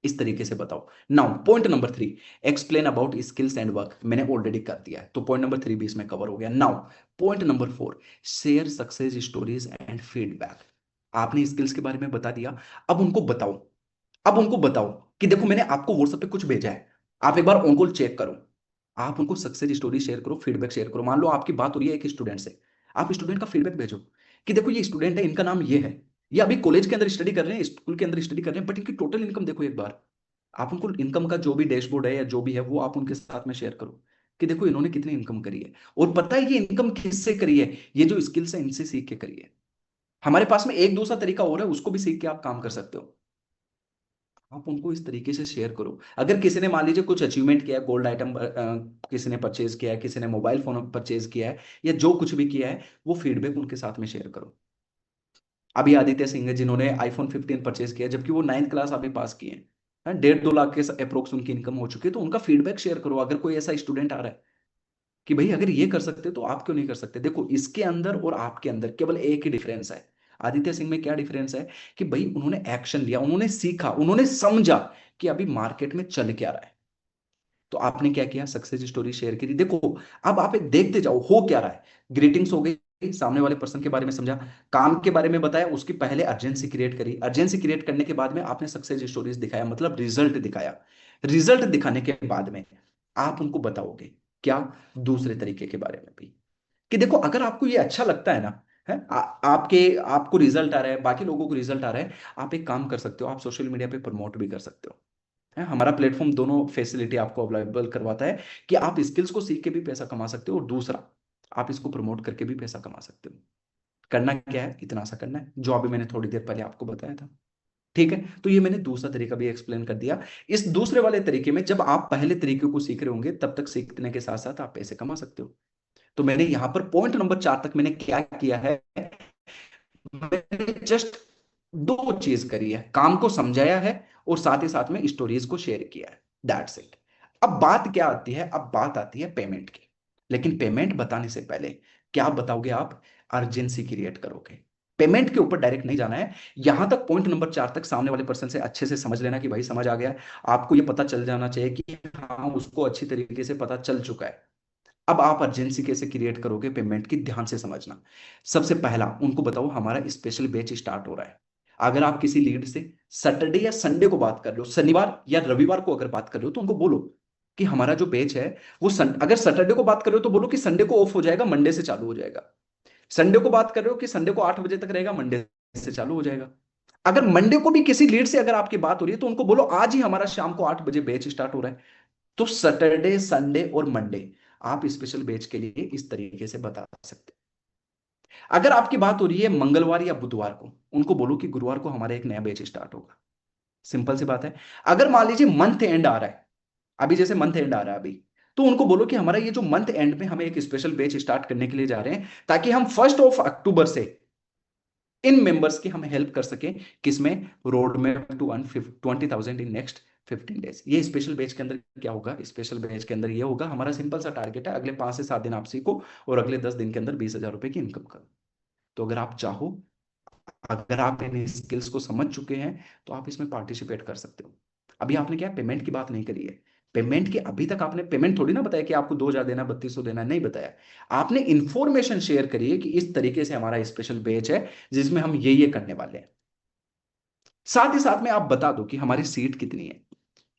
इस तरीके से बताओ। Now point number 3, explain about skills and work, मैंने ऑलरेडी कर दिया है, तो पॉइंट नंबर 3 भी इसमें कवर हो गया। Now point number 4, share success stories and feedback. आपने स्किल्स के बारे में बता दिया। अब उनको बताओ, अब उनको बताओ कि देखो मैंने आपको व्हाट्सएप पे कुछ भेजा है, आप एक बार ऑन चेक करो। आप उनको सक्सेस स्टोरी शेयर करो, फीडबैक शेयर करो। मान लो आपकी बात हो रही है एक स्टूडेंट से, आप स्टूडेंट का फीडबैक भेजो कि देखो ये स्टूडेंट है, इनका नाम ये है, ये अभी कॉलेज के अंदर स्टडी कर रहे हैं, स्कूल के अंदर स्टडी कर रहे हैं, बट इनकी टोटल इनकम देखो एक बार। आप उनको इनकम का जो भी डैशबोर्ड है या जो भी है वो आप उनके साथ में शेयर करो कि देखो इन्होंने कितनी इनकम करी है, और पता है ये इनकम किससे करी है, ये जो स्किल्स है इनसे सीख के करी है। हमारे पास में एक दूसरा तरीका और है, उसको भी सीख के आप काम कर सकते हो। आप उनको इस तरीके से शेयर करो। अगर किसी ने मान लीजिए कुछ अचीवमेंट किया है, गोल्ड आइटम किसी ने परचेज किया है, किसी ने मोबाइल फोन परचेज किया है, या जो कुछ भी किया है, वो फीडबैक उनके साथ में शेयर करो। अभी आदित्य सिंह है जिन्होंने iPhone 15 परचेज किया, जबकि वो 9th क्लास अभी पास किए हैं, 1.5 2 लाख के अप्रोक्स उनकी इनकम हो चुकी है। तो उनका फीडबैक शेयर करो। अगर कोई ऐसा स्टूडेंट आ रहा है कि भाई अगर ये कर सकते तो आप क्यों नहीं कर सकते। देखो इसके अंदर और आपके अंदर केवल एक ही डिफरेंस है। आदित्य सिंह में क्या डिफरेंस है कि भाई उन्होंने एक्शन लिया, उन्होंने सीखा, उन्होंने समझा कि अभी मार्केट में चल क्या रहा है। तो आपने क्या किया, सक्सेस स्टोरी शेयर करी। देखो अब आप एक देखते जाओ हो क्या रहा है। ग्रीटिंग्स हो गई, सामने वाले पर्सन के बारे में समझा, काम के बारे में बताया, उसकी पहले अर्जेंसी क्रिएट करी, अर्जेंसी क्रिएट करने के बाद में आपने सक्सेस स्टोरीज दिखाया, मतलब रिजल्ट दिखाया। रिजल्ट दिखाने के बाद में आप उनको बताओगे क्या, दूसरे तरीके के बारे में भी, कि देखो अगर आपको ये अच्छा लगता है ना, है आपके आपको रिजल्ट आ रहा है, बाकी लोगों को रिजल्ट आ रहा है, आप एक काम कर सकते हो, आप सोशल मीडिया पे प्रमोट भी कर सकते हो। है हमारा प्लेटफॉर्म दोनों फैसिलिटी आपको अवेलेबल करवाता है कि आप स्किल्स को सीख के भी पैसा कमा सकते हो, और दूसरा आप इसको प्रमोट करके भी पैसा कमा सकते हो। करना क्या है, इतना सा करना है जो अभी मैंने थोड़ी देर पहले आपको बताया था। ठीक है, तो ये मैंने दूसरा तरीका भी एक्सप्लेन कर दिया। इस दूसरे वाले तरीके में जब आप पहले तरीके को सीख रहे होंगे, तब तक सीखने के साथ साथ आप पैसे कमा सकते हो। तो मैंने यहां पर पॉइंट नंबर 4 तक मैंने क्या किया है, मैंने जस्ट दो चीज करी है, काम को समझाया है और साथ ही साथ में स्टोरीज को शेयर किया है। That's it. अब बात क्या आती है, अब बात आती है पेमेंट की। लेकिन पेमेंट बताने से पहले क्या बताओगे आप, अर्जेंसी क्रिएट करोगे। पेमेंट के ऊपर डायरेक्ट नहीं जाना है। यहां तक पॉइंट नंबर 4 तक सामने वाले पर्सन से अच्छे से समझ लेना कि भाई समझ आ गया। आपको ये पता चल जाना चाहिए कि हाँ उसको अच्छी तरीके से पता चल चुका है। अब आप अर्जेंसी कैसे क्रिएट करोगे पेमेंट की, ध्यान से समझना। सबसे पहला उनको बताओ हमारा स्पेशल बैच स्टार्ट हो रहा है। अगर आप किसी लीड से सैटरडे या संडे को बात कर रहे हो, शनिवार या रविवार को अगर बात कर रहे हो, तो उनको बोलो कि हमारा जो बैच है वो अगर सैटरडे को बात कर रहे हो तो बोलो कि संडे को ऑफ हो जाएगा, मंडे से चालू हो जाएगा। संडे को बात कर रहे हो कि संडे को 8 बजे तक रहेगा, मंडे से चालू हो जाएगा। अगर मंडे को भी किसी लीड से अगर आपकी बात हो रही है, तो उनको बोलो आज ही हमारा शाम को 8 बजे बैच स्टार्ट हो रहा है। तो सैटरडे संडे और मंडे आप स्पेशल बैच के लिए इस तरीके से बता सकते हैं। अगर आपकी बात हो रही है मंगलवार या बुधवार को, उनको बोलो कि गुरुवार को हमारा एक नया बैच स्टार्ट होगा। सिंपल सी बात है। अगर मान लीजिए मंथ एंड आ रहा है, अभी जैसे मंथ एंड आ रहा है अभी, तो उनको बोलो कि हमारा ये जो मंथ एंड में हमें एक स्पेशल बैच स्टार्ट करने के लिए जा रहे हैं, ताकि हम 1 अक्टूबर से इन मेंबर्स की हम हेल्प कर सके। किसमें, road map to earn 20,000 in next 15 days. ये स्पेशल बैच के अंदर क्या होगा, स्पेशल बैच के अंदर ये होगा, हमारा सिंपल सा टारगेट है अगले 5 से 7 दिन आप सीखो और अगले 10 दिन के अंदर 20,000 रुपए की इनकम करो। तो अगर आप चाहो, अगर आप इन स्किल्स को समझ चुके हैं, तो आप इसमें पार्टिसिपेट कर सकते हो। अभी आपने क्या पेमेंट की बात नहीं करी है। पेमेंट की अभी तक आपने पेमेंट थोड़ी ना बताया कि आपको 2,000 देना, 3200 देना, नहीं बताया। आपने इंफॉर्मेशन शेयर करी है कि इस तरीके से हमारा स्पेशल बैच है जिसमें हम ये करने वाले हैं। साथ ही साथ में आप बता दो कि हमारी सीट कितनी है,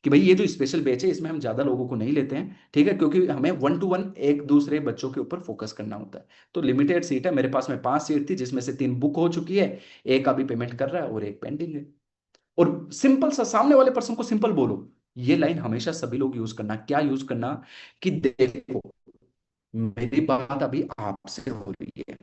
कि भाई ये जो स्पेशल बैच है इसमें हम ज्यादा लोगों को नहीं लेते हैं, ठीक है, क्योंकि हमें 1 to 1 एक दूसरे बच्चों के ऊपर फोकस करना होता है। तो लिमिटेड सीट है, मेरे पास में 5 सीट थी जिसमें से 3 बुक हो चुकी है, एक अभी पेमेंट कर रहा है और एक पेंडिंग है। और सिंपल सा सामने वाले पर्सन को सिंपल बोलो, ये लाइन हमेशा सभी लोग यूज करना। क्या यूज करना, कि देखो मेरी बात अभी आपसे हो रही है,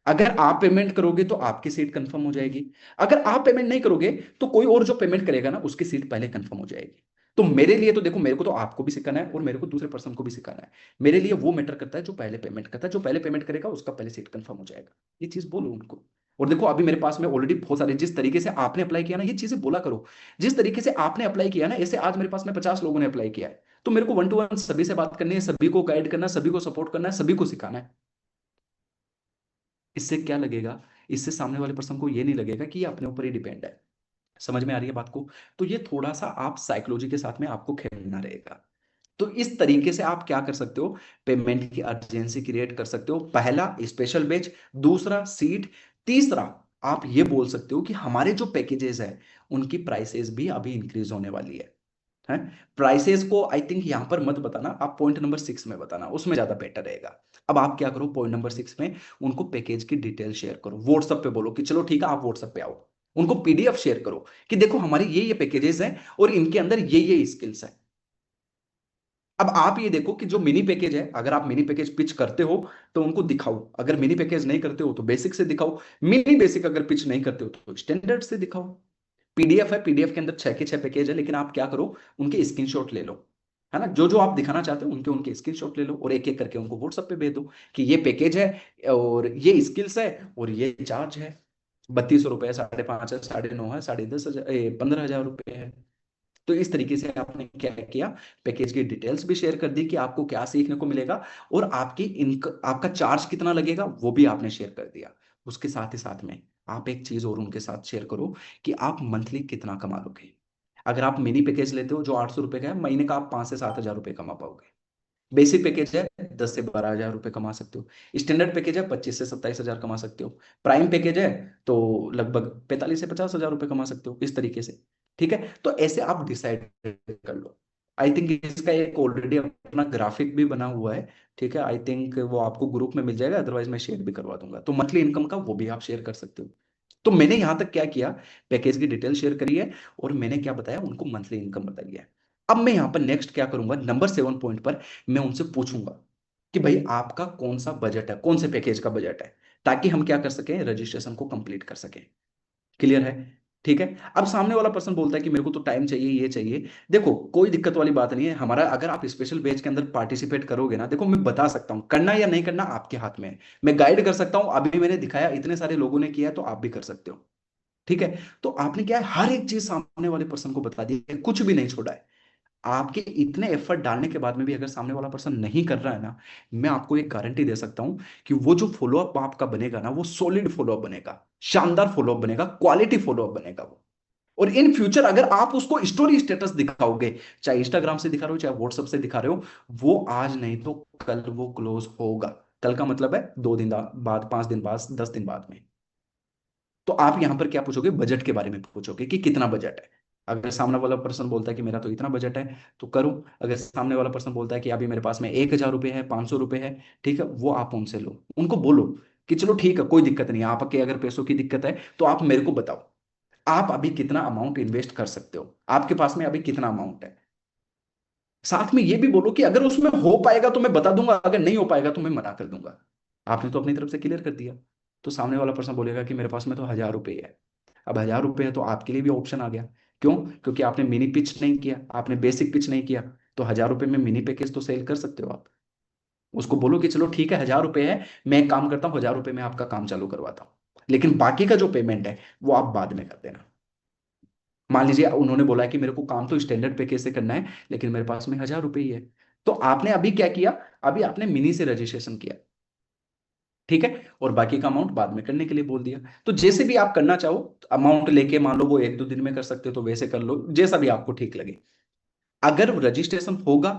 अगर आप पेमेंट करोगे तो आपकी सीट कंफर्म हो जाएगी, अगर आप पेमेंट नहीं करोगे तो कोई और जो पेमेंट करेगा ना उसकी सीट पहले कंफर्म हो जाएगी। तो मेरे लिए तो देखो, मेरे को तो आपको भी सिखाना है और मेरे को दूसरे पर्सन को भी सिखाना है। मेरे लिए वो मैटर करता है जो पहले पेमेंट करता है, जो पहले पेमेंट करेगा उसका पहले सीट कंफर्म हो जाएगा। ये चीज बोलो उनको। और देखो अभी मेरे पास में ऑलरेडी बहुत सारे, जिस तरीके से आपने अप्लाई किया ना, ये चीजें बोला करो। जिस तरीके से आपने अप्लाई किया ना, ऐसे आज मेरे पास में 50 लोगों ने अप्लाई किया है, तो मेरे को 1 to 1 सभी से बात करनी है, सभी को गाइड करना, सभी को सपोर्ट करना है, सभी को सिखाना है। इससे क्या लगेगा, इससे सामने वाले पर्सन को ये नहीं लगेगा कि ये अपने ऊपर ही डिपेंड है। समझ में आ रही है बात को। तो ये थोड़ा सा आप साइकोलॉजी के साथ में आपको खेलना रहेगा। तो इस तरीके से आप क्या कर सकते हो, पेमेंट की अर्जेंसी क्रिएट कर सकते हो। पहला स्पेशल बैच, दूसरा सीट, तीसरा आप ये बोल सकते हो कि हमारे जो पैकेजेस है उनकी प्राइसेस भी अभी इंक्रीज होने वाली है। प्राइसेस को आई थिंक यहां पर मत बताना, आप पॉइंट नंबर 6 में बताना, उसमें ज्यादा बेटर रहेगा। अब आप क्या करो, पॉइंट नंबर 6 में उनको पैकेज की डिटेल शेयर करो, व्हाट्सएप पे बोलो कि चलो ठीक है आप व्हाट्सएप पे आओ, उनको पीडीएफ शेयर करो कि देखो हमारे ये पैकेजेस हैं और इनके अंदर ये स्किल्स है। अब आप ये देखो कि जो मिनी पैकेज है, अगर आप मिनी पैकेज पिच करते हो तो उनको दिखाओ, अगर मिनी पैकेज नहीं करते हो तो बेसिक से दिखाओ, मिनी बेसिक अगर पिच नहीं करते हो तो स्टैंडर्ड से दिखाओ। पीडीएफ है, पीडीएफ के अंदर 6 के 6 पैकेज है, लेकिन आप क्या करो, उनके स्क्रीनशॉट ले लो, है ना, जो जो आप दिखाना चाहते हो उनके उनके स्क्रीनशॉट ले लो और एक एक करके उनको व्हाट्सएप पे भेज दो कि ये पैकेज है और ये स्किल्स है और ये चार्ज है। 3200 रुपये, 5.5 है, 9.5 है, 10.5 हजार, 15 हजार रुपये है। तो इस तरीके से आपने क्या किया, पैकेज की डिटेल्स भी शेयर कर दी कि आपको क्या सीखने को मिलेगा और आपकी आपका चार्ज कितना लगेगा वो भी आपने शेयर कर दिया। उसके साथ ही साथ में आप एक चीज और उनके साथ शेयर करो कि आप मंथली कितना कमा लोगे। अगर आप मिनी पैकेज लेते हो जो 800 रुपए का है, महीने का आप 5 से 7 हजार रुपए कमा पाओगे। बेसिक पैकेज है 10 से 12 हजार रुपए कमा सकते हो। स्टैंडर्ड पैकेज है 25 से 27 हजार कमा सकते हो। प्राइम पैकेज है तो लगभग 45 से 50 हजार रुपए कमा सकते हो, इस तरीके से। ठीक है, तो ऐसे आप डिसाइड कर लो। आई थिंक इसका एक ऑलरेडी अपना ग्राफिक भी बना हुआ है। ठीक है, आई थिंक वो आपको ग्रुप में मिल जाएगा, अदरवाइज मैं शेयर भी करवा दूंगा, तो मंथली इनकम का वो भी आप शेयर कर सकते हो। तो मैंने यहां तक क्या किया, पैकेज की डिटेल शेयर करी है और मैंने क्या बताया, उनको मंथली इनकम बताई है। अब मैं यहां पर नेक्स्ट क्या करूंगा, नंबर 7 पॉइंट पर मैं उनसे पूछूंगा कि भाई आपका कौन सा बजट है, कौन से पैकेज का बजट है, ताकि हम क्या कर सकें, रजिस्ट्रेशन को कंप्लीट कर सकें। क्लियर है? ठीक है। अब सामने वाला पर्सन बोलता है कि मेरे को तो टाइम चाहिए, ये चाहिए। देखो कोई दिक्कत वाली बात नहीं है, हमारा अगर आप स्पेशल बैच के अंदर पार्टिसिपेट करोगे ना, देखो मैं बता सकता हूं करना या नहीं करना आपके हाथ में है। मैं गाइड कर सकता हूं, अभी मैंने दिखाया, इतने सारे लोगों ने किया है, तो आप भी कर सकते हो। ठीक है, तो आपने क्या है, हर एक चीज सामने वाले पर्सन को बता दी है, कुछ भी नहीं छोड़ा है। आपके इतने एफर्ट डालने के बाद में भी अगर सामने वाला पर्सन नहीं कर रहा है ना, मैं आपको एक गारंटी दे सकता हूं कि वो जो फॉलोअप आपका बनेगा ना, वो सॉलिड फॉलोअप बनेगा, शानदार फॉलोअप बनेगा, क्वालिटी फॉलोअप बनेगा वो। और इन फ्यूचर अगर आप उसको स्टोरी स्टेटस दिखाओगे, चाहे इंस्टाग्राम से दिखा रहे हो चाहे व्हाट्सएप से दिखा रहे हो, वो आज नहीं तो कल वो क्लोज होगा। कल का मतलब है 2 दिन बाद, 5 दिन बाद, 10 दिन बाद में। तो आप यहां पर क्या पूछोगे, बजट के बारे में पूछोगे कि कितना बजट है। अगर सामने वाला पर्सन बोलता है कि मेरा तो इतना बजट है तो करूं। अगर सामने वाला पर्सन बोलता है कि अभी मेरे पास में 1,000 रुपये है, 500 रुपये है, ठीक है, वो आप उनसे लो, उनको बोलो कि चलो ठीक है कोई दिक्कत नहीं है, आपके अगर पैसों की दिक्कत है तो आप मेरे को बताओ, आप अभी कितना अमाउंट इन्वेस्ट कर सकते हो, आपके पास में अभी कितना अमाउंट है। साथ में ये भी बोलो कि अगर उसमें हो पाएगा तो मैं बता दूंगा, अगर नहीं हो पाएगा तो मैं मना कर दूंगा। आपने तो अपनी तरफ से क्लियर कर दिया। तो सामने वाला पर्सन बोलेगा कि मेरे पास में तो 1,000 रुपये है। अब 1,000 रुपये है तो आपके लिए भी ऑप्शन आ गया। क्यों? क्योंकि आपने मिनी पिच नहीं किया, आपने बेसिक पिच नहीं किया। तो 1,000 रुपये में मिनी पैकेज तो सेल कर सकते हो आप। उसको बोलो कि चलो ठीक है 1,000 रुपये है, मैं एक काम करता हूँ 1,000 रुपये में आपका काम चालू करवाता हूँ, लेकिन बाकी का जो पेमेंट है वो आप बाद में कर देना। मान लीजिए उन्होंने बोला है कि मेरे को काम तो स्टैंडर्ड पैकेज से करना है, लेकिन मेरे पास में 1,000 रुपये ही है। तो आपने अभी क्या किया, अभी आपने मिनी से रजिस्ट्रेशन किया। ठीक है, और बाकी का अमाउंट बाद में करने के लिए बोल दिया। तो जैसे भी आप करना चाहो, अमाउंट लेके मान लो वो 1-2 दिन में कर सकते हो तो वैसे कर लो, जैसा भी आपको ठीक लगे। अगर रजिस्ट्रेशन होगा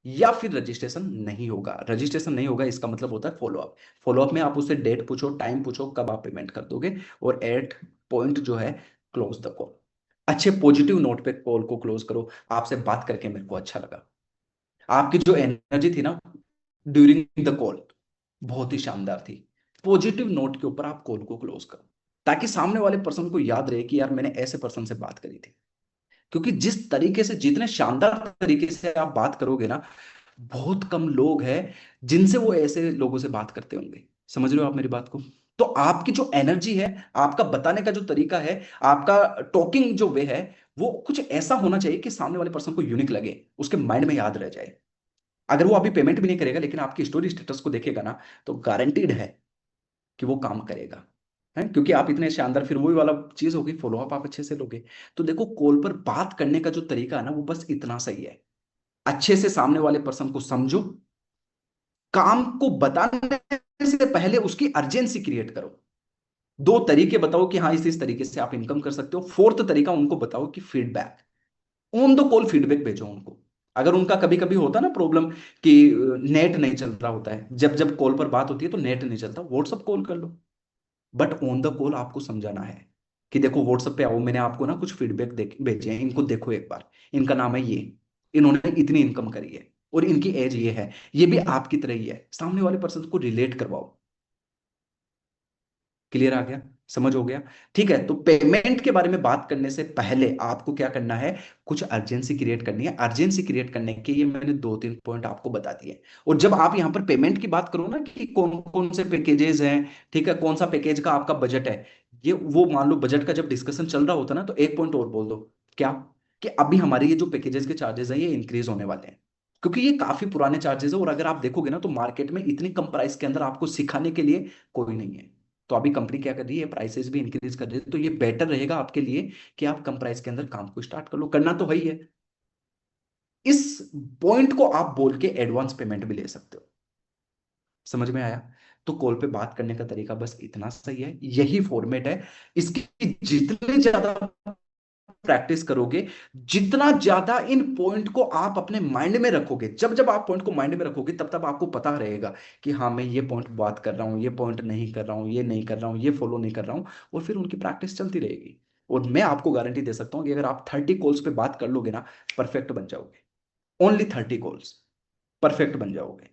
या फिर रजिस्ट्रेशन नहीं होगा, रजिस्ट्रेशन नहीं होगा इसका मतलब होता है फॉलोअप। फॉलोअप में आप उससे डेट पूछो, टाइम पूछो, कब आप पेमेंट कर दोगे, और एट पॉइंट जो है क्लोज द कॉल। अच्छे पॉजिटिव नोट पे कॉल को क्लोज करो। आपसे बात करके मेरे को अच्छा लगा, आपकी जो एनर्जी थी ना ड्यूरिंग द कॉल बहुत ही शानदार थी। पॉजिटिव नोट के ऊपर आप कॉल को क्लोज करो, ताकि सामने वाले पर्सन को याद रहे कि यार मैंने ऐसे पर्सन से बात करी थी। क्योंकि जिस तरीके से, जितने शानदार तरीके से आप बात करोगे ना, बहुत कम लोग हैं जिनसे वो ऐसे लोगों से बात करते होंगे। समझ रहे हो आप मेरी बात को? तो आपकी जो एनर्जी है, आपका बताने का जो तरीका है, आपका टॉकिंग जो वे है, वो कुछ ऐसा होना चाहिए कि सामने वाले पर्सन को यूनिक लगे, उसके माइंड में याद रह जाए। अगर वो अभी पेमेंट भी नहीं करेगा लेकिन आपकी स्टोरी स्टेटस को देखेगा ना, तो गारंटीड है कि वो काम करेगा। है, क्योंकि आप इतने शानदार, फिर वही वाला चीज होगी, फॉलो अप आप अच्छे से लोगे। तो देखो कॉल पर बात करने का जो तरीका है ना, वो बस इतना सही है। अच्छे से सामने वाले पर्सन को समझो, काम को बताने से पहले उसकी अर्जेंसी क्रिएट करो। 2 तरीके बताओ कि हाँ इस तरीके से आप इनकम कर सकते हो। फोर्थ तरीका उनको बताओ कि feedback, on the call feedback भेजो उनको। अगर उनका कभी कभी होता है ना प्रॉब्लम कि नेट नहीं चल रहा होता है, जब जब कॉल पर बात होती है तो नेट नहीं चलता, व्हाट्सअप कॉल कर लो। बट ऑन द कॉल आपको समझाना है कि देखो व्हाट्सएप पे आओ, मैंने आपको ना कुछ फीडबैक भेजे हैं, इनको देखो एक बार, इनका नाम है ये, इन्होंने इतनी इनकम करी है और इनकी एज ये है, ये भी आपकी तरह ही है, सामने वाले पर्सन को रिलेट करवाओ। क्लियर आ गया? समझ हो गया? ठीक है, तो पेमेंट के बारे में बात करने से पहले आपको क्या करना है, कुछ अर्जेंसी क्रिएट करनी है। अर्जेंसी क्रिएट करने के ये मैंने दो तीन पॉइंट आपको बता दिए। और जब आप यहां पर पेमेंट की बात करो ना कि कौन कौन से पैकेजेस हैं, ठीक है, कौन सा पैकेज का आपका बजट है, ये वो मान लो बजट का जब डिस्कशन चल रहा होता ना, तो एक पॉइंट और बोल दो। क्या? कि अभी हमारे ये जो पैकेजेस के चार्जेस हैं ये इंक्रीज होने वाले हैं, क्योंकि ये काफी पुराने चार्जेस है, और अगर आप देखोगे ना तो मार्केट में इतनी कम प्राइस के अंदर आपको सिखाने के लिए कोई नहीं है। तो अभी कंपनी क्या कर रही है, प्राइसेस भी इंक्रीज कर रही है, तो ये बेटर रहेगा आपके लिए कि आप कम प्राइस के अंदर काम को स्टार्ट कर लो, करना तो है ही है। इस पॉइंट को आप बोल के एडवांस पेमेंट भी ले सकते हो। समझ में आया? तो कॉल पे बात करने का तरीका बस इतना सही है, यही फॉर्मेट है। इसकी जितने ज्यादा प्रैक्टिस करोगे, जितना ज्यादा इन पॉइंट को आप अपने माइंड में रखोगे, जब जब आप पॉइंट को माइंड में रखोगे तब तब आपको पता रहेगा कि हाँ मैं ये पॉइंट बात कर रहा हूँ, ये पॉइंट नहीं कर रहा हूँ, ये नहीं कर रहा हूँ, ये फॉलो नहीं कर रहा हूँ, और फिर उनकी प्रैक्टिस चलती रहेगी। और मैं आपको गारंटी दे सकता हूँ कि अगर आप 30 कॉल्स पे बात कर लोगे ना, परफेक्ट बन जाओगे। ओनली 30 कॉल्स, परफेक्ट बन जाओगे।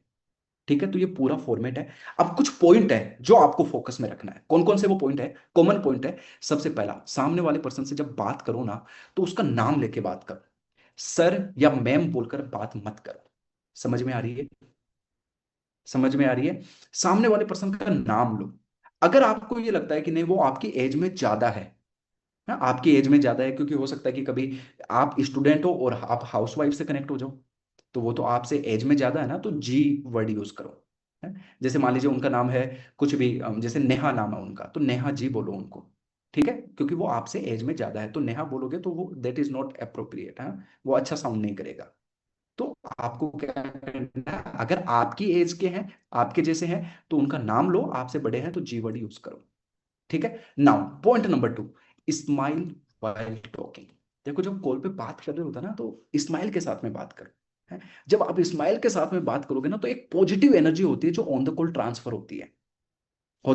ठीक है, तो ये पूरा फॉर्मेट है। अब कुछ पॉइंट है जो आपको फोकस में रखना है। कौन कौन से वो पॉइंट है? कॉमन पॉइंट है। सबसे पहला, सामने वाले पर्सन से जब बात करो ना, तो उसका नाम लेके बात करो। सर या मैम बोलकर बात मत करो। समझ में आ रही है? समझ में आ रही है? सामने वाले पर्सन का नाम लो। अगर आपको ये लगता है कि नहीं वो आपकी एज में ज्यादा है, हाँ आपकी एज में ज्यादा है, क्योंकि हो सकता है कि कभी आप स्टूडेंट हो और आप हाउसवाइफ से कनेक्ट हो जाओ, तो वो तो आपसे एज में ज्यादा है ना, तो जी वर्ड यूज करो। है? जैसे मान लीजिए उनका नाम है कुछ भी, जैसे नेहा नाम है उनका, तो नेहा जी बोलो उनको। ठीक है, क्योंकि वो आपसे एज में ज्यादा है, तो नेहा बोलोगे तो वो दैट इज नॉट अप्रोप्रिएट है, वो अच्छा साउंड नहीं करेगा। तो आपको क्या करना है, अगर आपकी एज के हैं, आपके जैसे हैं, तो उनका नाम लो, आपसे बड़े हैं तो जी वर्ड यूज करो। ठीक है। Now point number 2, smile while talking. देखो जब कॉल पे बात कर रहे होता ना, तो स्माइल के साथ में बात करो। है? जब आप स्माइल के साथ में बात करोगे ना, तो एक पॉजिटिव एनर्जी होती है जो ऑन द कॉल ट्रांसफर होती है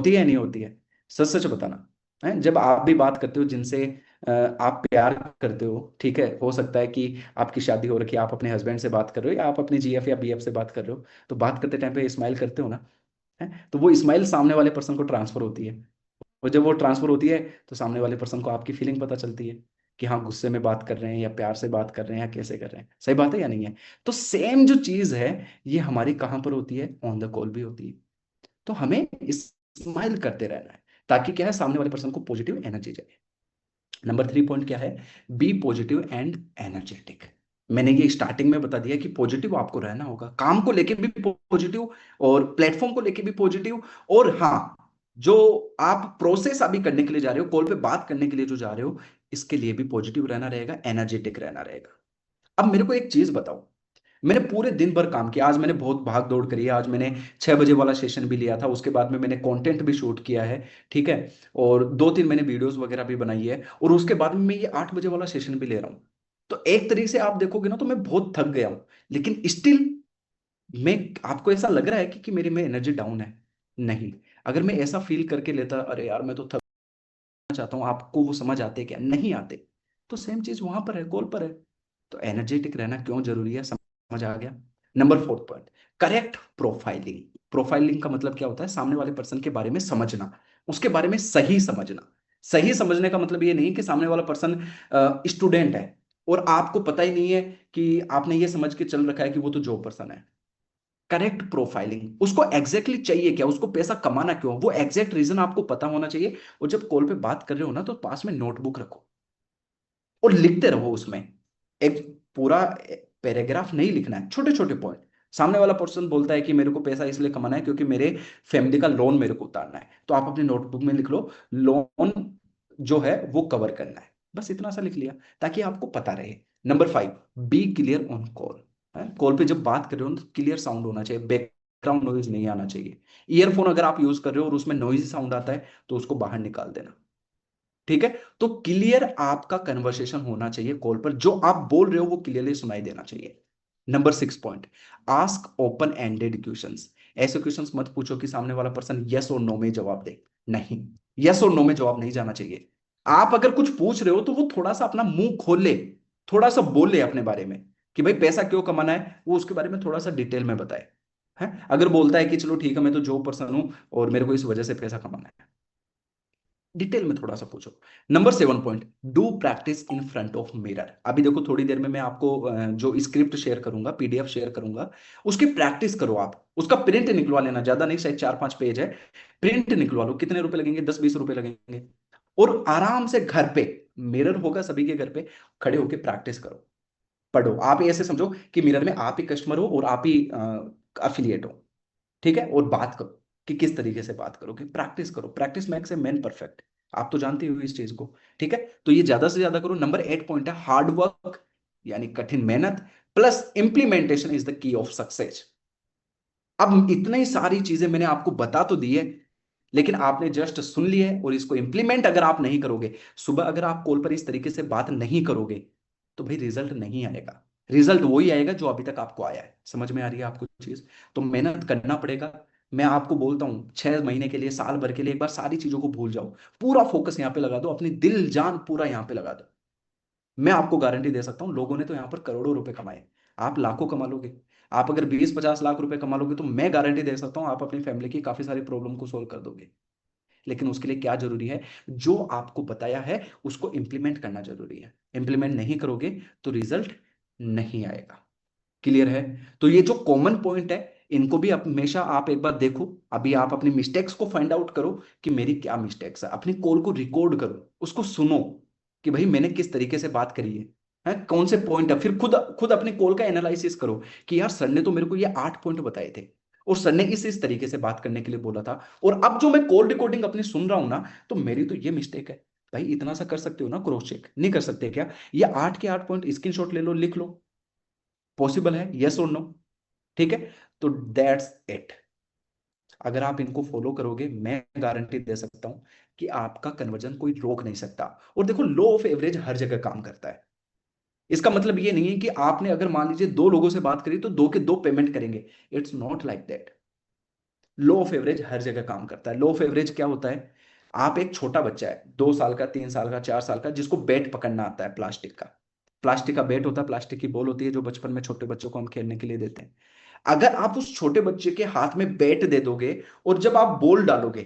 या नहीं होती है? सच सच बताना। है? जब आप भी बात करते हो जिनसे आप प्यार करते हो, ठीक है, हो सकता है कि आपकी शादी हो रखी है, आप अपने हस्बैंड से बात कर रहे हो या आप अपने जीएफ या बीएफ से बात कर रहे हो, तो बात करते टाइम पे स्माइल करते हो ना, है? तो वो स्माइल सामने वाले पर्सन को ट्रांसफर होती है। और जब वो ट्रांसफर होती है, तो सामने वाले पर्सन को आपकी फीलिंग पता चलती है कि हाँ गुस्से में बात कर रहे हैं या प्यार से बात कर रहे हैं या कैसे कर रहे हैं। सही बात है या नहीं है? तो सेम जो चीज है, ये हमारी कहाँ पर होती है, ऑन द कॉल भी होती है। तो हमें स्माइल करते रहना है, ताकि क्या है, सामने वाले पर्सन को पॉजिटिव एनर्जी जाए। नंबर 3 पॉइंट क्या है? Be positive and energetic. मैंने ये स्टार्टिंग में बता दिया कि पॉजिटिव आपको रहना होगा, काम को लेके भी पॉजिटिव, और प्लेटफॉर्म को लेके भी पॉजिटिव। और हाँ, जो आप प्रोसेस अभी करने के लिए जा रहे हो, कॉल पे बात करने के लिए जो जा रहे हो, इसके लिए भी पॉजिटिव रहना रहेगा, एनर्जेटिक रहना रहेगा। अब मेरे को एक चीज बताओ, मैंने पूरे दिन भर काम किया, आज मैंने बहुत भाग दौड़ करी है, आज मैंने 6 बजे वाला सेशन भी लिया था, उसके बाद में मैंने कंटेंट भी शूट किया है। ठीक है, और दो तीन मैंने वीडियोस वगैरह भी बनाई है, और उसके बाद में मैं ये 8 बजे वाला सेशन भी ले रहा हूँ। तो एक तरीके से आप देखोगे ना, तो मैं बहुत थक गया हूँ, लेकिन स्टिल मैं, आपको ऐसा लग रहा है कि मेरी में एनर्जी डाउन है? नहीं। अगर मैं ऐसा फील करके लेता, अरे यार मैं तो थक चाहता हूँ, आपको वो समझ आते क्या? नहीं आते। तो सेम चीज वहां पर है, कॉल पर है। तो एनर्जेटिक रहना क्यों जरूरी है, समझ आ गया? Number 4 point, correct profiling. Profiling का मतलब क्या होता है? सामने वाले पर्सन के बारे में समझना, उसके बारे में सही समझना। सही समझने का मतलब ये नहीं कि सामने वाला पर्सन स्टूडेंट है और आपको पता ही नहीं है, कि आपने ये समझ के चल रखा है कि वो तो जॉब पर्सन है। करेक्ट प्रोफाइलिंग, उसको एग्जैक्टली चाहिए क्या, उसको पैसा कमाना क्यों, वो एग्जैक्ट रीजन आपको पता होना चाहिए। और जब कॉल पे बात कर रहे हो ना, तो पास में नोटबुक रखो और लिखते रहो उसमें। एक पूरा पैराग्राफ नहीं लिखना है, छोटे छोटे पॉइंट। सामने वाला पर्सन बोलता है कि मेरे को पैसा इसलिए कमाना है क्योंकि मेरे फैमिली का लोन मेरे को उतारना है, तो आप अपनी नोटबुक में लिख लो, लोन जो है वो कवर करना है। बस इतना सा लिख लिया, ताकि आपको पता रहे। Number 5, be clear on call. Call पे जब बात कर रहे हो तो क्लियर साउंड होना चाहिए, बैकग्राउंड नॉइज नहीं आना चाहिए। ईयरफोन अगर आप यूज कर रहे हो और उसमें नॉइज साउंड आता है, तो उसको बाहर निकाल देना। ठीक है, तो क्लियर आपका कन्वर्सेशन होना चाहिए कॉल पर, जो आप बोल रहे हो वो क्लियरली सुनाई देना चाहिए। Number 6 point, ask open ended questions. ऐसे क्वेश्चंस मत पूछो कि सामने वाला पर्सन यस और नो में जवाब दे। नहीं, यस और नो में जवाब नहीं जाना चाहिए। आप अगर कुछ पूछ रहे हो तो वो थोड़ा सा अपना मुंह खोले, थोड़ा सा बोले अपने बारे में कि भाई पैसा क्यों कमाना है, वो उसके बारे में थोड़ा सा डिटेल में बताए। है, अगर बोलता है कि चलो ठीक है मैं तो जॉब पर्सन हूं और मेरे को इस वजह से पैसा कमाना है, डिटेल में थोड़ा सा पूछो। Number 7 point, do practice in front of mirror. अभी देखो थोड़ी देर में मैं आपको जो स्क्रिप्ट शेयर करूंगा, पीडीएफ शेयर करूंगा, उसकी प्रैक्टिस करो आप, उसका प्रिंट निकलवा लेना, ज्यादा नहीं, शायद 4-5 पेज है, प्रिंट निकलवा लो। कितने रुपए लगेंगे? 10-20 रुपए लगेंगे। और आराम से घर पे, मिरर होगा सभी के घर पे, खड़े होके प्रैक्टिस करो, पढ़ो। आप ऐसे समझो कि मिरर में आप ही कस्टमर हो और आप ही अफिलिएट हो, ठीक है, और बात करो कि किस तरीके से बात करोगे, प्रैक्टिस करो। Practice makes a man perfect, आप तो जानते हो इस चीज को, ठीक है। तो ये ज्यादा से ज्यादा करो। नंबर 8 पॉइंट है हार्ड वर्क, यानी कठिन मेहनत plus implementation is the key of success. अब इतनी सारी चीजें मैंने आपको बता तो दी है, लेकिन आपने जस्ट सुन लिया है और इसको इंप्लीमेंट अगर आप नहीं करोगे, सुबह अगर आप कॉल पर इस तरीके से बात नहीं करोगे, तो भाई रिजल्ट नहीं आएगा। रिजल्ट वही आएगा जो अभी तक आपको आया है। समझ में आ रही है आपको चीज? तो मेहनत करना पड़ेगा। मैं आपको बोलता हूं 6 महीने के लिए, साल भर के लिए एक बार सारी चीजों को भूल जाओ, पूरा फोकस यहाँ पे लगा दो, अपनी दिल जान पूरा यहाँ पे लगा दो। मैं आपको गारंटी दे सकता हूं, लोगों ने तो यहाँ पर करोड़ों रुपए कमाए, आप लाखों कमा लोगे। आप अगर 20-50 लाख रुपए कमा लोगे तो मैं गारंटी दे सकता हूं आप अपनी फैमिली की काफी सारी प्रॉब्लम को सोल्व कर दोगे। लेकिन उसके लिए क्या जरूरी है? जो आपको बताया है उसको इंप्लीमेंट करना जरूरी है। इंप्लीमेंट नहीं करोगे तो रिजल्ट नहीं आएगा। क्लियर है? तो ये जो कॉमन पॉइंट है, इनको भी हमेशा आप एक बार देखो। अभी आप अपनी मिस्टेक्स को फाइंड आउट करो कि मेरी क्या मिस्टेक्स है, अपनी कॉल को रिकॉर्ड करो, उसको सुनो कि भाई मैंने किस तरीके से बात करी है, कौन से पॉइंट है। फिर खुद खुद अपनी कॉल का एनालिसिस करो कि यार सर ने तो मेरे को ये 8 पॉइंट बताए थे और सर ने इस तरीके से बात करने के लिए बोला था, और अब जो मैं कॉल रिकॉर्डिंग अपनी सुन रहा हूं ना, तो मेरी तो ये मिस्टेक है। भाई इतना सा कर सकते हो ना, क्रॉस चेक नहीं कर सकते क्या? ये 8 के 8 पॉइंट स्क्रीनशॉट ले लो, लिख लो। पॉसिबल है? यस और नो? ठीक है, तो दैट्स इट। अगर आप इनको फॉलो करोगे, मैं गारंटी दे सकता हूं कि आपका कन्वर्जन कोई रोक नहीं सकता। और देखो लॉ ऑफ एवरेज हर जगह काम करता है। इसका मतलब ये नहीं है कि आपने अगर मान लीजिए 2 लोगों से बात करी तो 2 के 2 पेमेंट करेंगे। It's not like that. Law of average हर जगह काम करता है। लॉ ऑफ एवरेज क्या होता है? आप एक छोटा बच्चा है, 2 साल का, 3 साल का, 4 साल का, जिसको बैट पकड़ना आता है, प्लास्टिक का, प्लास्टिक का बैट होता है, प्लास्टिक की बॉल होती है जो बचपन में छोटे बच्चों को हम खेलने के लिए देते हैं। अगर आप उस छोटे बच्चे के हाथ में बैट दे दोगे और जब आप बॉल डालोगे,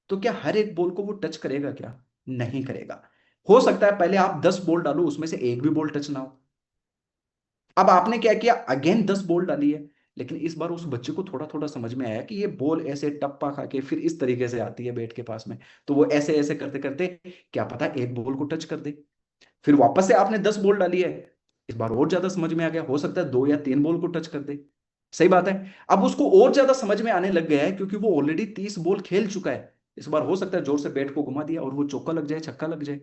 तो क्या हर एक बॉल को वो टच करेगा? क्या नहीं करेगा। हो सकता है पहले आप 10 बॉल डालो, उसमें से एक भी बॉल टच ना हो। अब आपने क्या किया, अगेन 10 बॉल डाली है, लेकिन इस बार उस बच्चे को थोड़ा थोड़ा समझ में आया कि ये बॉल ऐसे टप्पा खा के फिर इस तरीके से आती है बैट के पास में, तो वो ऐसे ऐसे करते करते क्या पता एक बॉल को टच कर दे। फिर वापस से आपने 10 बॉल डाली है, इस बार और ज्यादा समझ में आ गया, हो सकता है 2 या 3 बॉल को टच कर दे। सही बात है। अब उसको और ज्यादा समझ में आने लग गया है क्योंकि वो ऑलरेडी 30 बॉल खेल चुका है। इस बार हो सकता है जोर से बैट को घुमा दिया और वो चौका लग जाए, छक्का लग जाए।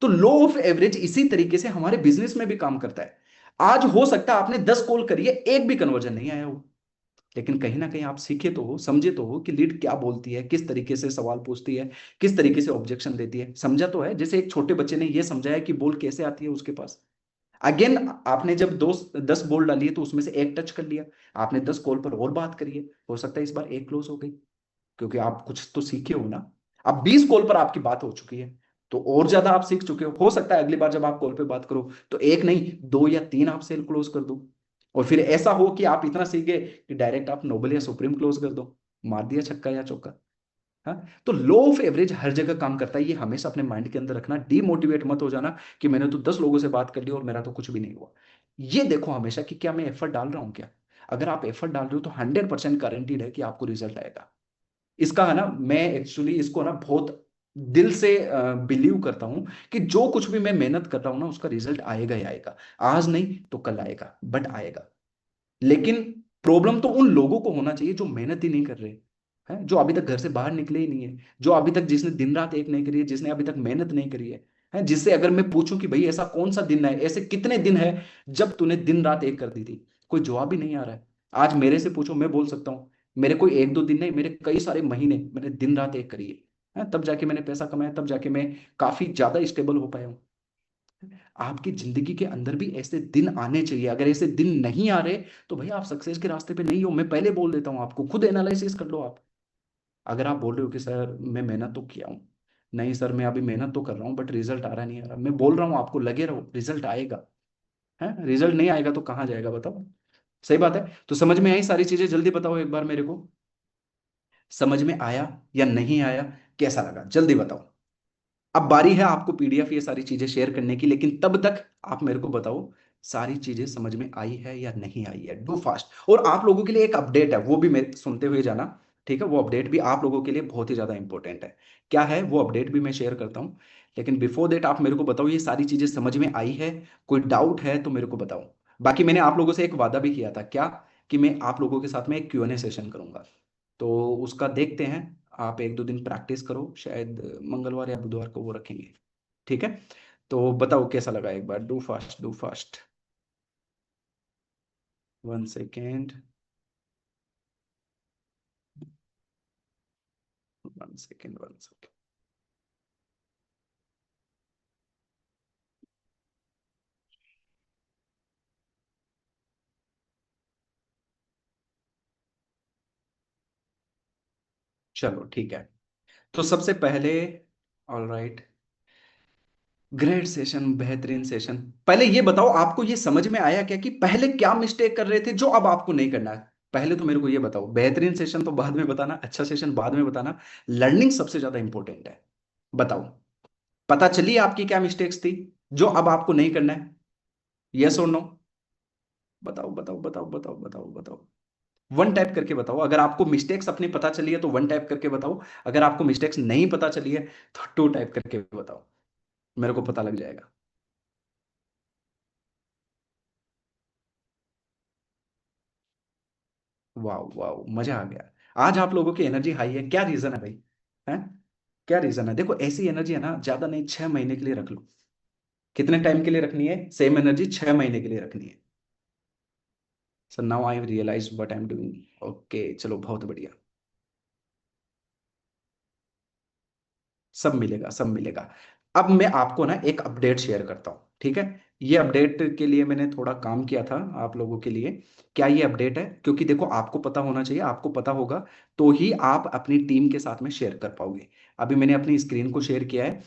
तो लॉ ऑफ एवरेज इसी तरीके से हमारे बिजनेस में भी काम करता है। आज हो सकता है आपने 10 कॉल करी है, एक भी कन्वर्जन नहीं आया हो, लेकिन कहीं ना कहीं आप सीखे तो हो, समझे तो हो कि लीड क्या बोलती है, किस तरीके से सवाल पूछती है, किस तरीके से ऑब्जेक्शन देती है। समझा तो है? जैसे एक छोटे बच्चे ने यह समझाया कि बॉल कैसे आती है उसके पास। अगेन आपने जब 10 बॉल डाली है तो उसमें से एक टच कर लिया, आपने 10 कॉल पर और बात करी है, हो सकता है इस बार एक क्लोज हो गई, क्योंकि आप कुछ तो सीखे हो ना। अब 20 कॉल पर आपकी बात हो चुकी है, तो और ज्यादा आप सीख चुके हो सकता है अगली बार जब आप कॉल पे बात करो तो एक नहीं 2 या 3 आप सेल क्लोज कर दो। और फिर ऐसा हो कि आप इतना सीख गए कि डायरेक्ट आप नोबल या सुप्रीम क्लोज कर दो, मार दिया छक्का या चौका। हाँ, तो लॉ ऑफ एवरेज हर जगह काम करता है, ये हमेशा अपने माइंड के अंदर रखना। डीमोटिवेट मत हो जाना कि मैंने तो 10 लोगों से बात कर ली और मेरा तो कुछ भी नहीं हुआ। ये देखो हमेशा कि क्या मैं एफर्ट डाल रहा हूं क्या। अगर आप एफर्ट डाल रहे हो तो 100% गारंटीड है कि आपको रिजल्ट आएगा। इसका है ना, मैं एक्चुअली इसको ना बहुत दिल से बिलीव करता हूं कि जो कुछ भी मैं मेहनत कर रहा हूं ना उसका रिजल्ट आएगा ही आएगा। आज नहीं तो कल आएगा, बट आएगा। लेकिन प्रॉब्लम तो उन लोगों को होना चाहिए जो मेहनत ही नहीं कर रहे हैं, जो अभी तक घर से बाहर निकले ही नहीं है, जो अभी तक, जिसने दिन रात एक नहीं करी है, जिसने अभी तक मेहनत नहीं करी है, जिससे अगर मैं पूछूं कि भाई ऐसा कौन सा दिन है, ऐसे कितने दिन है जब तूने दिन रात एक कर दी थी, कोई जवाब ही नहीं आ रहा है। आज मेरे से पूछो, मैं बोल सकता हूँ मेरे कोई 1-2 दिन नहीं, मेरे कई सारे महीने मैंने दिन रात एक करी है, तब जाके मैंने पैसा कमाया, तब जाके मैं काफी ज्यादा स्टेबल हो पाया हूँ। आपकी जिंदगी के अंदर भी ऐसे दिन आने चाहिए। अगर ऐसे दिन नहीं आ रहे तो भाई आप सक्सेस के रास्ते पे नहीं हो। मैं पहले बोल देता हूँ आपको, खुद एनालिसिस कर लो आप। अगर आप बोल रहे हो कि सर मैं मेहनत तो किया हूँ, नहीं सर मैं अभी मेहनत तो कर रहा हूँ बट रिजल्ट आ रहा नहीं आ रहा, मैं बोल रहा हूँ आपको लगे रहो, रिजल्ट आएगा। है, रिजल्ट नहीं आएगा तो कहाँ जाएगा बताओ। सही बात है। तो समझ में आई सारी चीजें, जल्दी बताओ एक बार मेरे को, समझ में आया या नहीं आया, कैसा लगा जल्दी बताओ। अब बारी है आपको पीडीएफ ये सारी चीजें शेयर करने की, लेकिन तब तक आप मेरे को बताओ सारी चीजें समझ में आई है या नहीं आई है। Do fast. और आप लोगों के लिए एक अपडेट है, वो भी मेरे सुनते हुए जाना। ठीक है, वो अपडेट भी आप लोगों के लिए बहुत ही ज्यादा इंपॉर्टेंट है। क्या है वो अपडेट भी मैं शेयर करता हूँ, लेकिन बिफोर देट आप मेरे को बताओ ये सारी चीजें समझ में आई है। कोई डाउट है तो मेरे को बताओ। बाकी मैंने आप लोगों से एक वादा भी किया था, क्या, कि मैं आप लोगों के साथ में एक क्यूएनए सेशन करूंगा। तो उसका देखते हैं, आप एक दो दिन प्रैक्टिस करो, शायद मंगलवार या बुधवार को वो रखेंगे। ठीक है। तो बताओ कैसा लगा, एक बार do fast do fast. 1 second, 1 second, 1 second. चलो ठीक है। तो सबसे पहले, ऑल राइट, ग्रेट सेशन, बेहतरीन सेशन। पहले ये बताओ आपको ये समझ में आया क्या कि पहले क्या मिस्टेक कर रहे थे जो अब आपको नहीं करना है। पहले तो मेरे को ये बताओ, बेहतरीन सेशन तो बाद में बताना, अच्छा सेशन बाद में बताना, लर्निंग सबसे ज्यादा इंपॉर्टेंट है। बताओ, पता चली आपकी क्या मिस्टेक्स थी जो अब आपको नहीं करना है। यस और नो, बताओ बताओ बताओ बताओ बताओ बताओ। वन टाइप करके बताओ, अगर आपको मिस्टेक्स अपनी पता चली है तो वन टाइप करके बताओ, अगर आपको मिस्टेक्स नहीं पता चली है तो टू टाइप करके बताओ, मेरे को पता लग जाएगा। वाह वाह, मजा आ गया। आज आप लोगों की एनर्जी हाई है, क्या रीजन है भाई? हैं? क्या रीजन है? देखो ऐसी एनर्जी है ना, ज्यादा नहीं, 6 महीने के लिए रख लो। कितने टाइम के लिए रखनी है सेम एनर्जी? 6 महीने के लिए रखनी है। So now I realise what I am doing. Okay चलो, बहुत बढ़िया। सब मिलेगा, सब मिलेगा। अब मैं आपको ना एक अपडेट शेयर करता हूँ, ठीक है। ये अपडेट के लिए मैंने थोड़ा काम किया था आप लोगों के लिए। क्या ये अपडेट है? क्योंकि देखो आपको पता होना चाहिए, आपको पता होगा तो ही आप अपनी टीम के साथ में शेयर कर पाओगे। अभी मैंने अपनी स्क्रीन को शेयर किया है।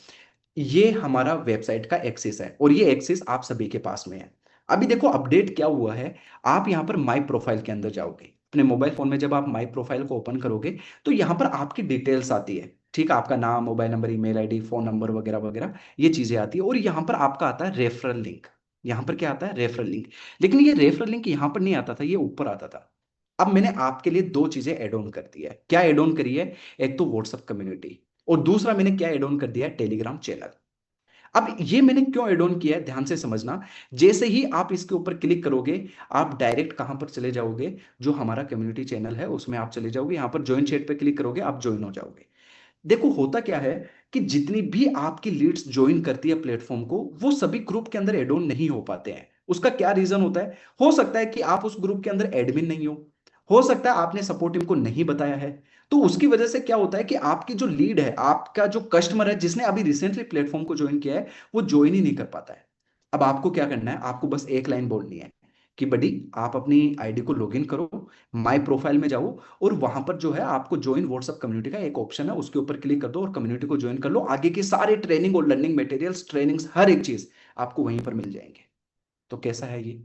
ये हमारा वेबसाइट का एक्सेस है और ये एक्सेस आप सभी के पास में है। अभी देखो अपडेट क्या हुआ है। आप यहाँ पर माई प्रोफाइल के अंदर जाओगे अपने मोबाइल फोन में, जब आप माई प्रोफाइल को ओपन करोगे तो यहाँ पर आपकी डिटेल्स आती है। ठीक है, आपका नाम, mobile number, email ID, phone number वगैरह वगैरह, ये चीजें आती है। और यहाँ पर आपका आता है रेफरल लिंक। यहाँ पर क्या आता है? Referral link. लेकिन ये रेफरल लिंक यहाँ पर नहीं आता था, ये ऊपर आता था। अब मैंने आपके लिए दो चीजें एड ऑन कर दी है। क्या एड ऑन करी है? एक तो व्हाट्सएप कम्युनिटी, और दूसरा मैंने क्या एड ऑन कर दिया है? Telegram channel. अब ये मैंने क्यों एड ऑन किया है, ध्यान से समझना। जैसे ही आप इसके ऊपर क्लिक करोगे, आप डायरेक्ट कहां पर चले जाओगे? जो हमारा कम्युनिटी चैनल है उसमें आप चले जाओगे, यहां पर ज्वाइन चैट पे क्लिक करोगे, आप ज्वाइन हो जाओगे। देखो होता क्या है कि जितनी भी आपकी लीड्स ज्वाइन करती है प्लेटफॉर्म को, वो सभी ग्रुप के अंदर एड ऑन नहीं हो पाते हैं। उसका क्या रीजन होता है? हो सकता है कि आप उस ग्रुप के अंदर एडमिन नहीं हो सकता है आपने सपोर्ट टीम को नहीं बताया है। तो उसकी वजह से क्या होता है कि आपकी जो लीड है, आपका जो कस्टमर है जिसने अभी रिसेंटली प्लेटफॉर्म को ज्वाइन किया है, वो ज्वाइन ही नहीं कर पाता है। अब आपको क्या करना है? आपको बस एक लाइन बोलनी है कि बडी, आप अपनी आईडी को लॉगिन करो, माय प्रोफाइल में जाओ, और वहां पर जो है आपको ज्वाइन व्हाट्सएप कम्युनिटी का एक ऑप्शन है, उसके ऊपर क्लिक कर दो और कम्युनिटी को ज्वाइन कर लो। आगे की सारे ट्रेनिंग और लर्निंग मटेरियल्स, ट्रेनिंग्स, हर एक चीज आपको वहीं पर मिल जाएंगे। तो कैसा है ये?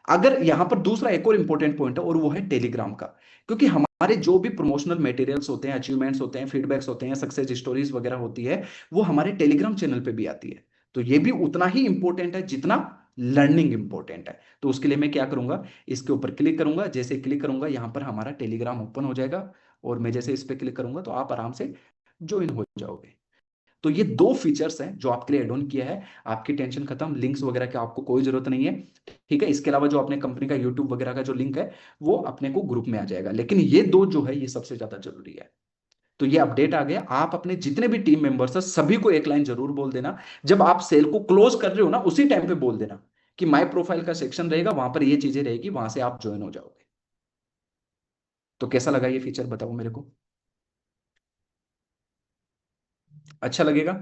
अगर यहां पर दूसरा एक और इंपॉर्टेंट पॉइंट है और वो है टेलीग्राम का। क्योंकि हमारे जो भी प्रमोशनल मटेरियल्स होते हैं, अचीवमेंट्स होते हैं, फीडबैक्स होते हैं, सक्सेस स्टोरीज वगैरह होती है, वो हमारे टेलीग्राम चैनल पे भी आती है। तो ये भी उतना ही इंपॉर्टेंट है जितना लर्निंग इंपॉर्टेंट है। तो उसके लिए मैं क्या करूंगा, इसके ऊपर क्लिक करूंगा, जैसे क्लिक करूंगा यहां पर हमारा टेलीग्राम ओपन हो जाएगा, और मैं जैसे इस पर क्लिक करूंगा तो आप आराम से ज्वाइन हो जाओगे। तो ये दो फीचर्स हैं जो आपके लिए एड ऑन किया है। आपकी टेंशन खत्म, लिंक्स वगैरह की आपको कोई जरूरत नहीं है। ठीक है, इसके अलावा जो अपने कंपनी का यूट्यूब वगैरह का जो लिंक है, वो अपने को ग्रुप में आ जाएगा। लेकिन ये दो जो है ये सबसे ज्यादा जरूरी है। तो ये अपडेट आ गया, आप अपने जितने भी टीम मेंबर्स हैं सभी को एक लाइन जरूर बोल देना। जब आप सेल को क्लोज कर रहे हो ना, उसी टाइम पे बोल देना कि माय प्रोफाइल का सेक्शन रहेगा, वहां पर ये चीजें रहेगी, वहां से आप ज्वाइन हो जाओगे। तो कैसा लगा ये फीचर, बताओ मेरे को। अच्छा लगेगा?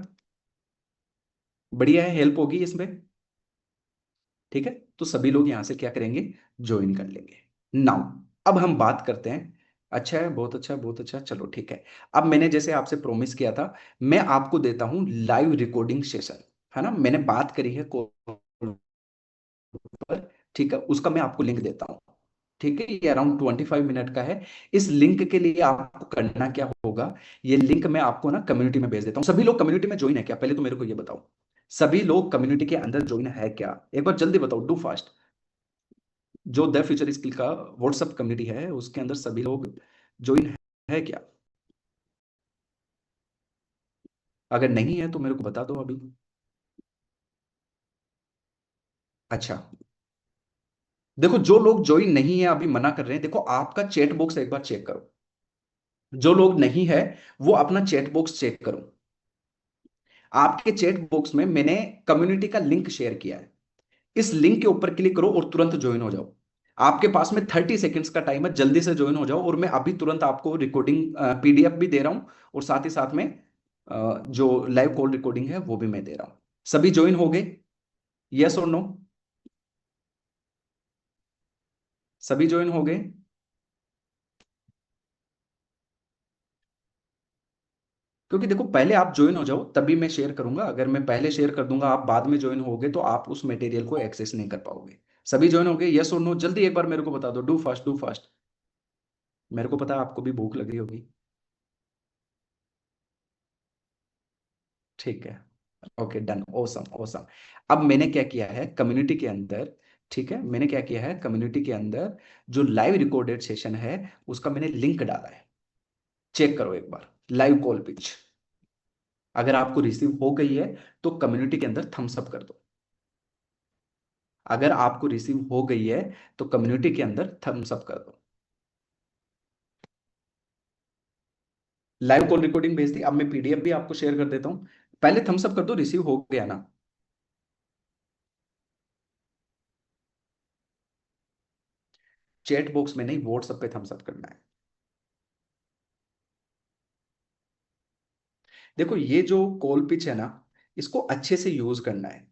बढ़िया है, हेल्प होगी इसमें। ठीक है, तो सभी लोग यहां से क्या करेंगे, ज्वाइन कर लेंगे। नाउ अब हम बात करते हैं। अच्छा है, बहुत अच्छा, बहुत अच्छा, चलो ठीक है। अब मैंने जैसे आपसे प्रॉमिस किया था, मैं आपको देता हूं लाइव रिकॉर्डिंग सेशन, है ना, मैंने बात करी है कॉल पर, ठीक है, उसका मैं आपको लिंक देता हूं। ठीक है, ये अराउंड 25 मिनट का है। इस लिंक के लिए आपको करना क्या होगा, ये लिंक मैं आपको ना कम्युनिटी में भेज देता हूँ। सभी लोग कम्युनिटी में ज्वाइन है क्या, पहले तो मेरे को ये बताओ। सभी लोग कम्युनिटी के अंदर ज्वाइन है क्या, एक बार जल्दी बताओ, डू फास्ट। जो द फ्यूचर स्किल का व्हाट्सएप कम्युनिटी है उसके अंदर सभी लोग ज्वाइन है क्या? अगर नहीं है तो मेरे को बता दो अभी। अच्छा, देखो जो लोग ज्वाइन नहीं है अभी मना कर रहे हैं, देखो आपका चैट बॉक्स एक बार चेक करो। जो लोग नहीं है वो अपना चैट बॉक्स चेक करो। आपके चैट बॉक्स में मैंने कम्युनिटी का लिंक शेयर किया है। इस लिंक के ऊपर क्लिक करो और तुरंत ज्वाइन हो जाओ। आपके पास में 30 सेकेंड्स का टाइम है, जल्दी से ज्वाइन हो जाओ। और मैं अभी तुरंत आपको रिकॉर्डिंग पीडीएफ भी दे रहा हूं, और साथ ही साथ में जो लाइव कॉल रिकॉर्डिंग है वो भी मैं दे रहा हूं। सभी ज्वाइन हो गए? यस और नो? सभी ज्वाइन हो गए? क्योंकि देखो पहले आप ज्वाइन हो जाओ तभी मैं शेयर करूंगा। अगर मैं पहले शेयर कर दूंगा, आप बाद में ज्वाइन होगे, तो आप उस मटेरियल को एक्सेस नहीं कर पाओगे। सभी ज्वाइन हो गए? यस और नो, जल्दी एक बार मेरे को बता दो, डू फास्ट, डू फास्ट। मेरे को पता है आपको भी भूख लगी होगी। ठीक है, ओके, डन, ओसम ओसम। अब मैंने क्या किया है कम्युनिटी के अंदर, ठीक है, मैंने क्या किया है कम्युनिटी के अंदर, जो लाइव रिकॉर्डेड सेशन है उसका मैंने लिंक डाला है। चेक करो एक बार, लाइव कॉल पिच। अगर आपको रिसीव हो गई है तो कम्युनिटी के अंदर थम्स अप कर दो। अगर आपको रिसीव हो गई है तो कम्युनिटी के अंदर थम्स अप कर दो। लाइव कॉल रिकॉर्डिंग भेज दी, अब मैं पीडीएफ भी आपको शेयर कर देता हूं। पहले थम्स अप कर दो, रिसीव हो गया ना? चैट बॉक्स में नहीं, व्हाट्सएप पे थम्स अप करना है। देखो ये जो कॉल पिच है ना, इसको अच्छे से यूज करना है।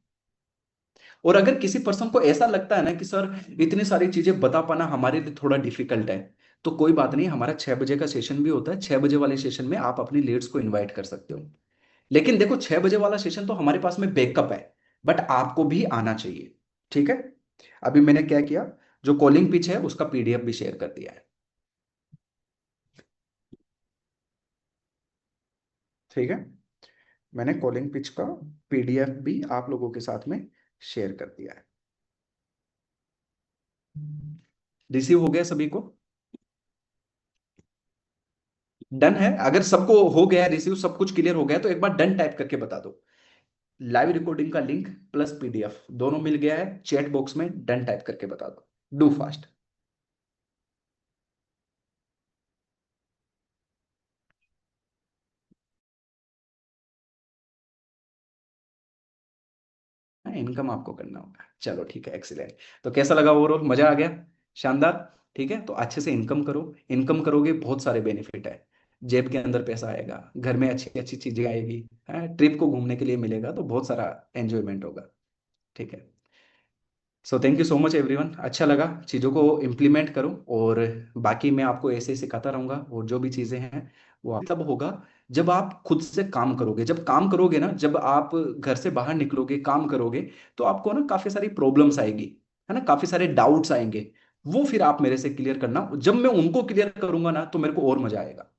और अगर किसी पर्सन को ऐसा लगता है ना कि सर इतनी सारी चीजें बता पाना हमारे लिए थोड़ा डिफिकल्ट है, तो कोई बात नहीं, हमारा 6 बजे का सेशन भी होता है। 6 बजे वाले सेशन में आप अपनी लीड्स को इनवाइट कर सकते हो। लेकिन देखो 6 बजे वाला सेशन तो हमारे पास में बैकअप है, बट आपको भी आना चाहिए। ठीक है, अभी मैंने क्या किया, जो कॉलिंग पिच है उसका पीडीएफ भी शेयर कर दिया है। ठीक है, मैंने कॉलिंग पिच का पीडीएफ भी आप लोगों के साथ में शेयर कर दिया है। रिसीव हो गया सभी को? डन है? अगर सबको हो गया रिसीव, सब कुछ क्लियर हो गया, तो एक बार डन टाइप करके बता दो। लाइव रिकॉर्डिंग का लिंक प्लस पीडीएफ दोनों मिल गया है चैट बॉक्स में, डन टाइप करके बता दो, डू फास्ट। इनकम आपको करना होगा, चलो ठीक है, एक्सीलेंट। तो कैसा लगा ओवरऑल, मजा आ गया? शानदार। ठीक है, तो अच्छे से इनकम करो। इनकम करोगे बहुत सारे बेनिफिट है। जेब के अंदर पैसा आएगा, घर में अच्छी अच्छी चीजें आएगी, है, ट्रिप को घूमने के लिए मिलेगा, तो बहुत सारा एंजॉयमेंट होगा। ठीक है, so thank you so much everyone, अच्छा लगा। चीज़ों को इम्प्लीमेंट करो, और बाकी मैं आपको ऐसे ही सिखाता रहूंगा। और जो भी चीज़ें हैं वो तब होगा जब आप खुद से काम करोगे। जब काम करोगे ना, जब आप घर से बाहर निकलोगे, काम करोगे, तो आपको ना काफ़ी सारी प्रॉब्लम्स आएगी, है ना, काफ़ी सारे डाउट्स आएंगे। वो फिर आप मेरे से क्लियर करना, जब मैं उनको क्लियर करूंगा ना तो मेरे को और मजा आएगा।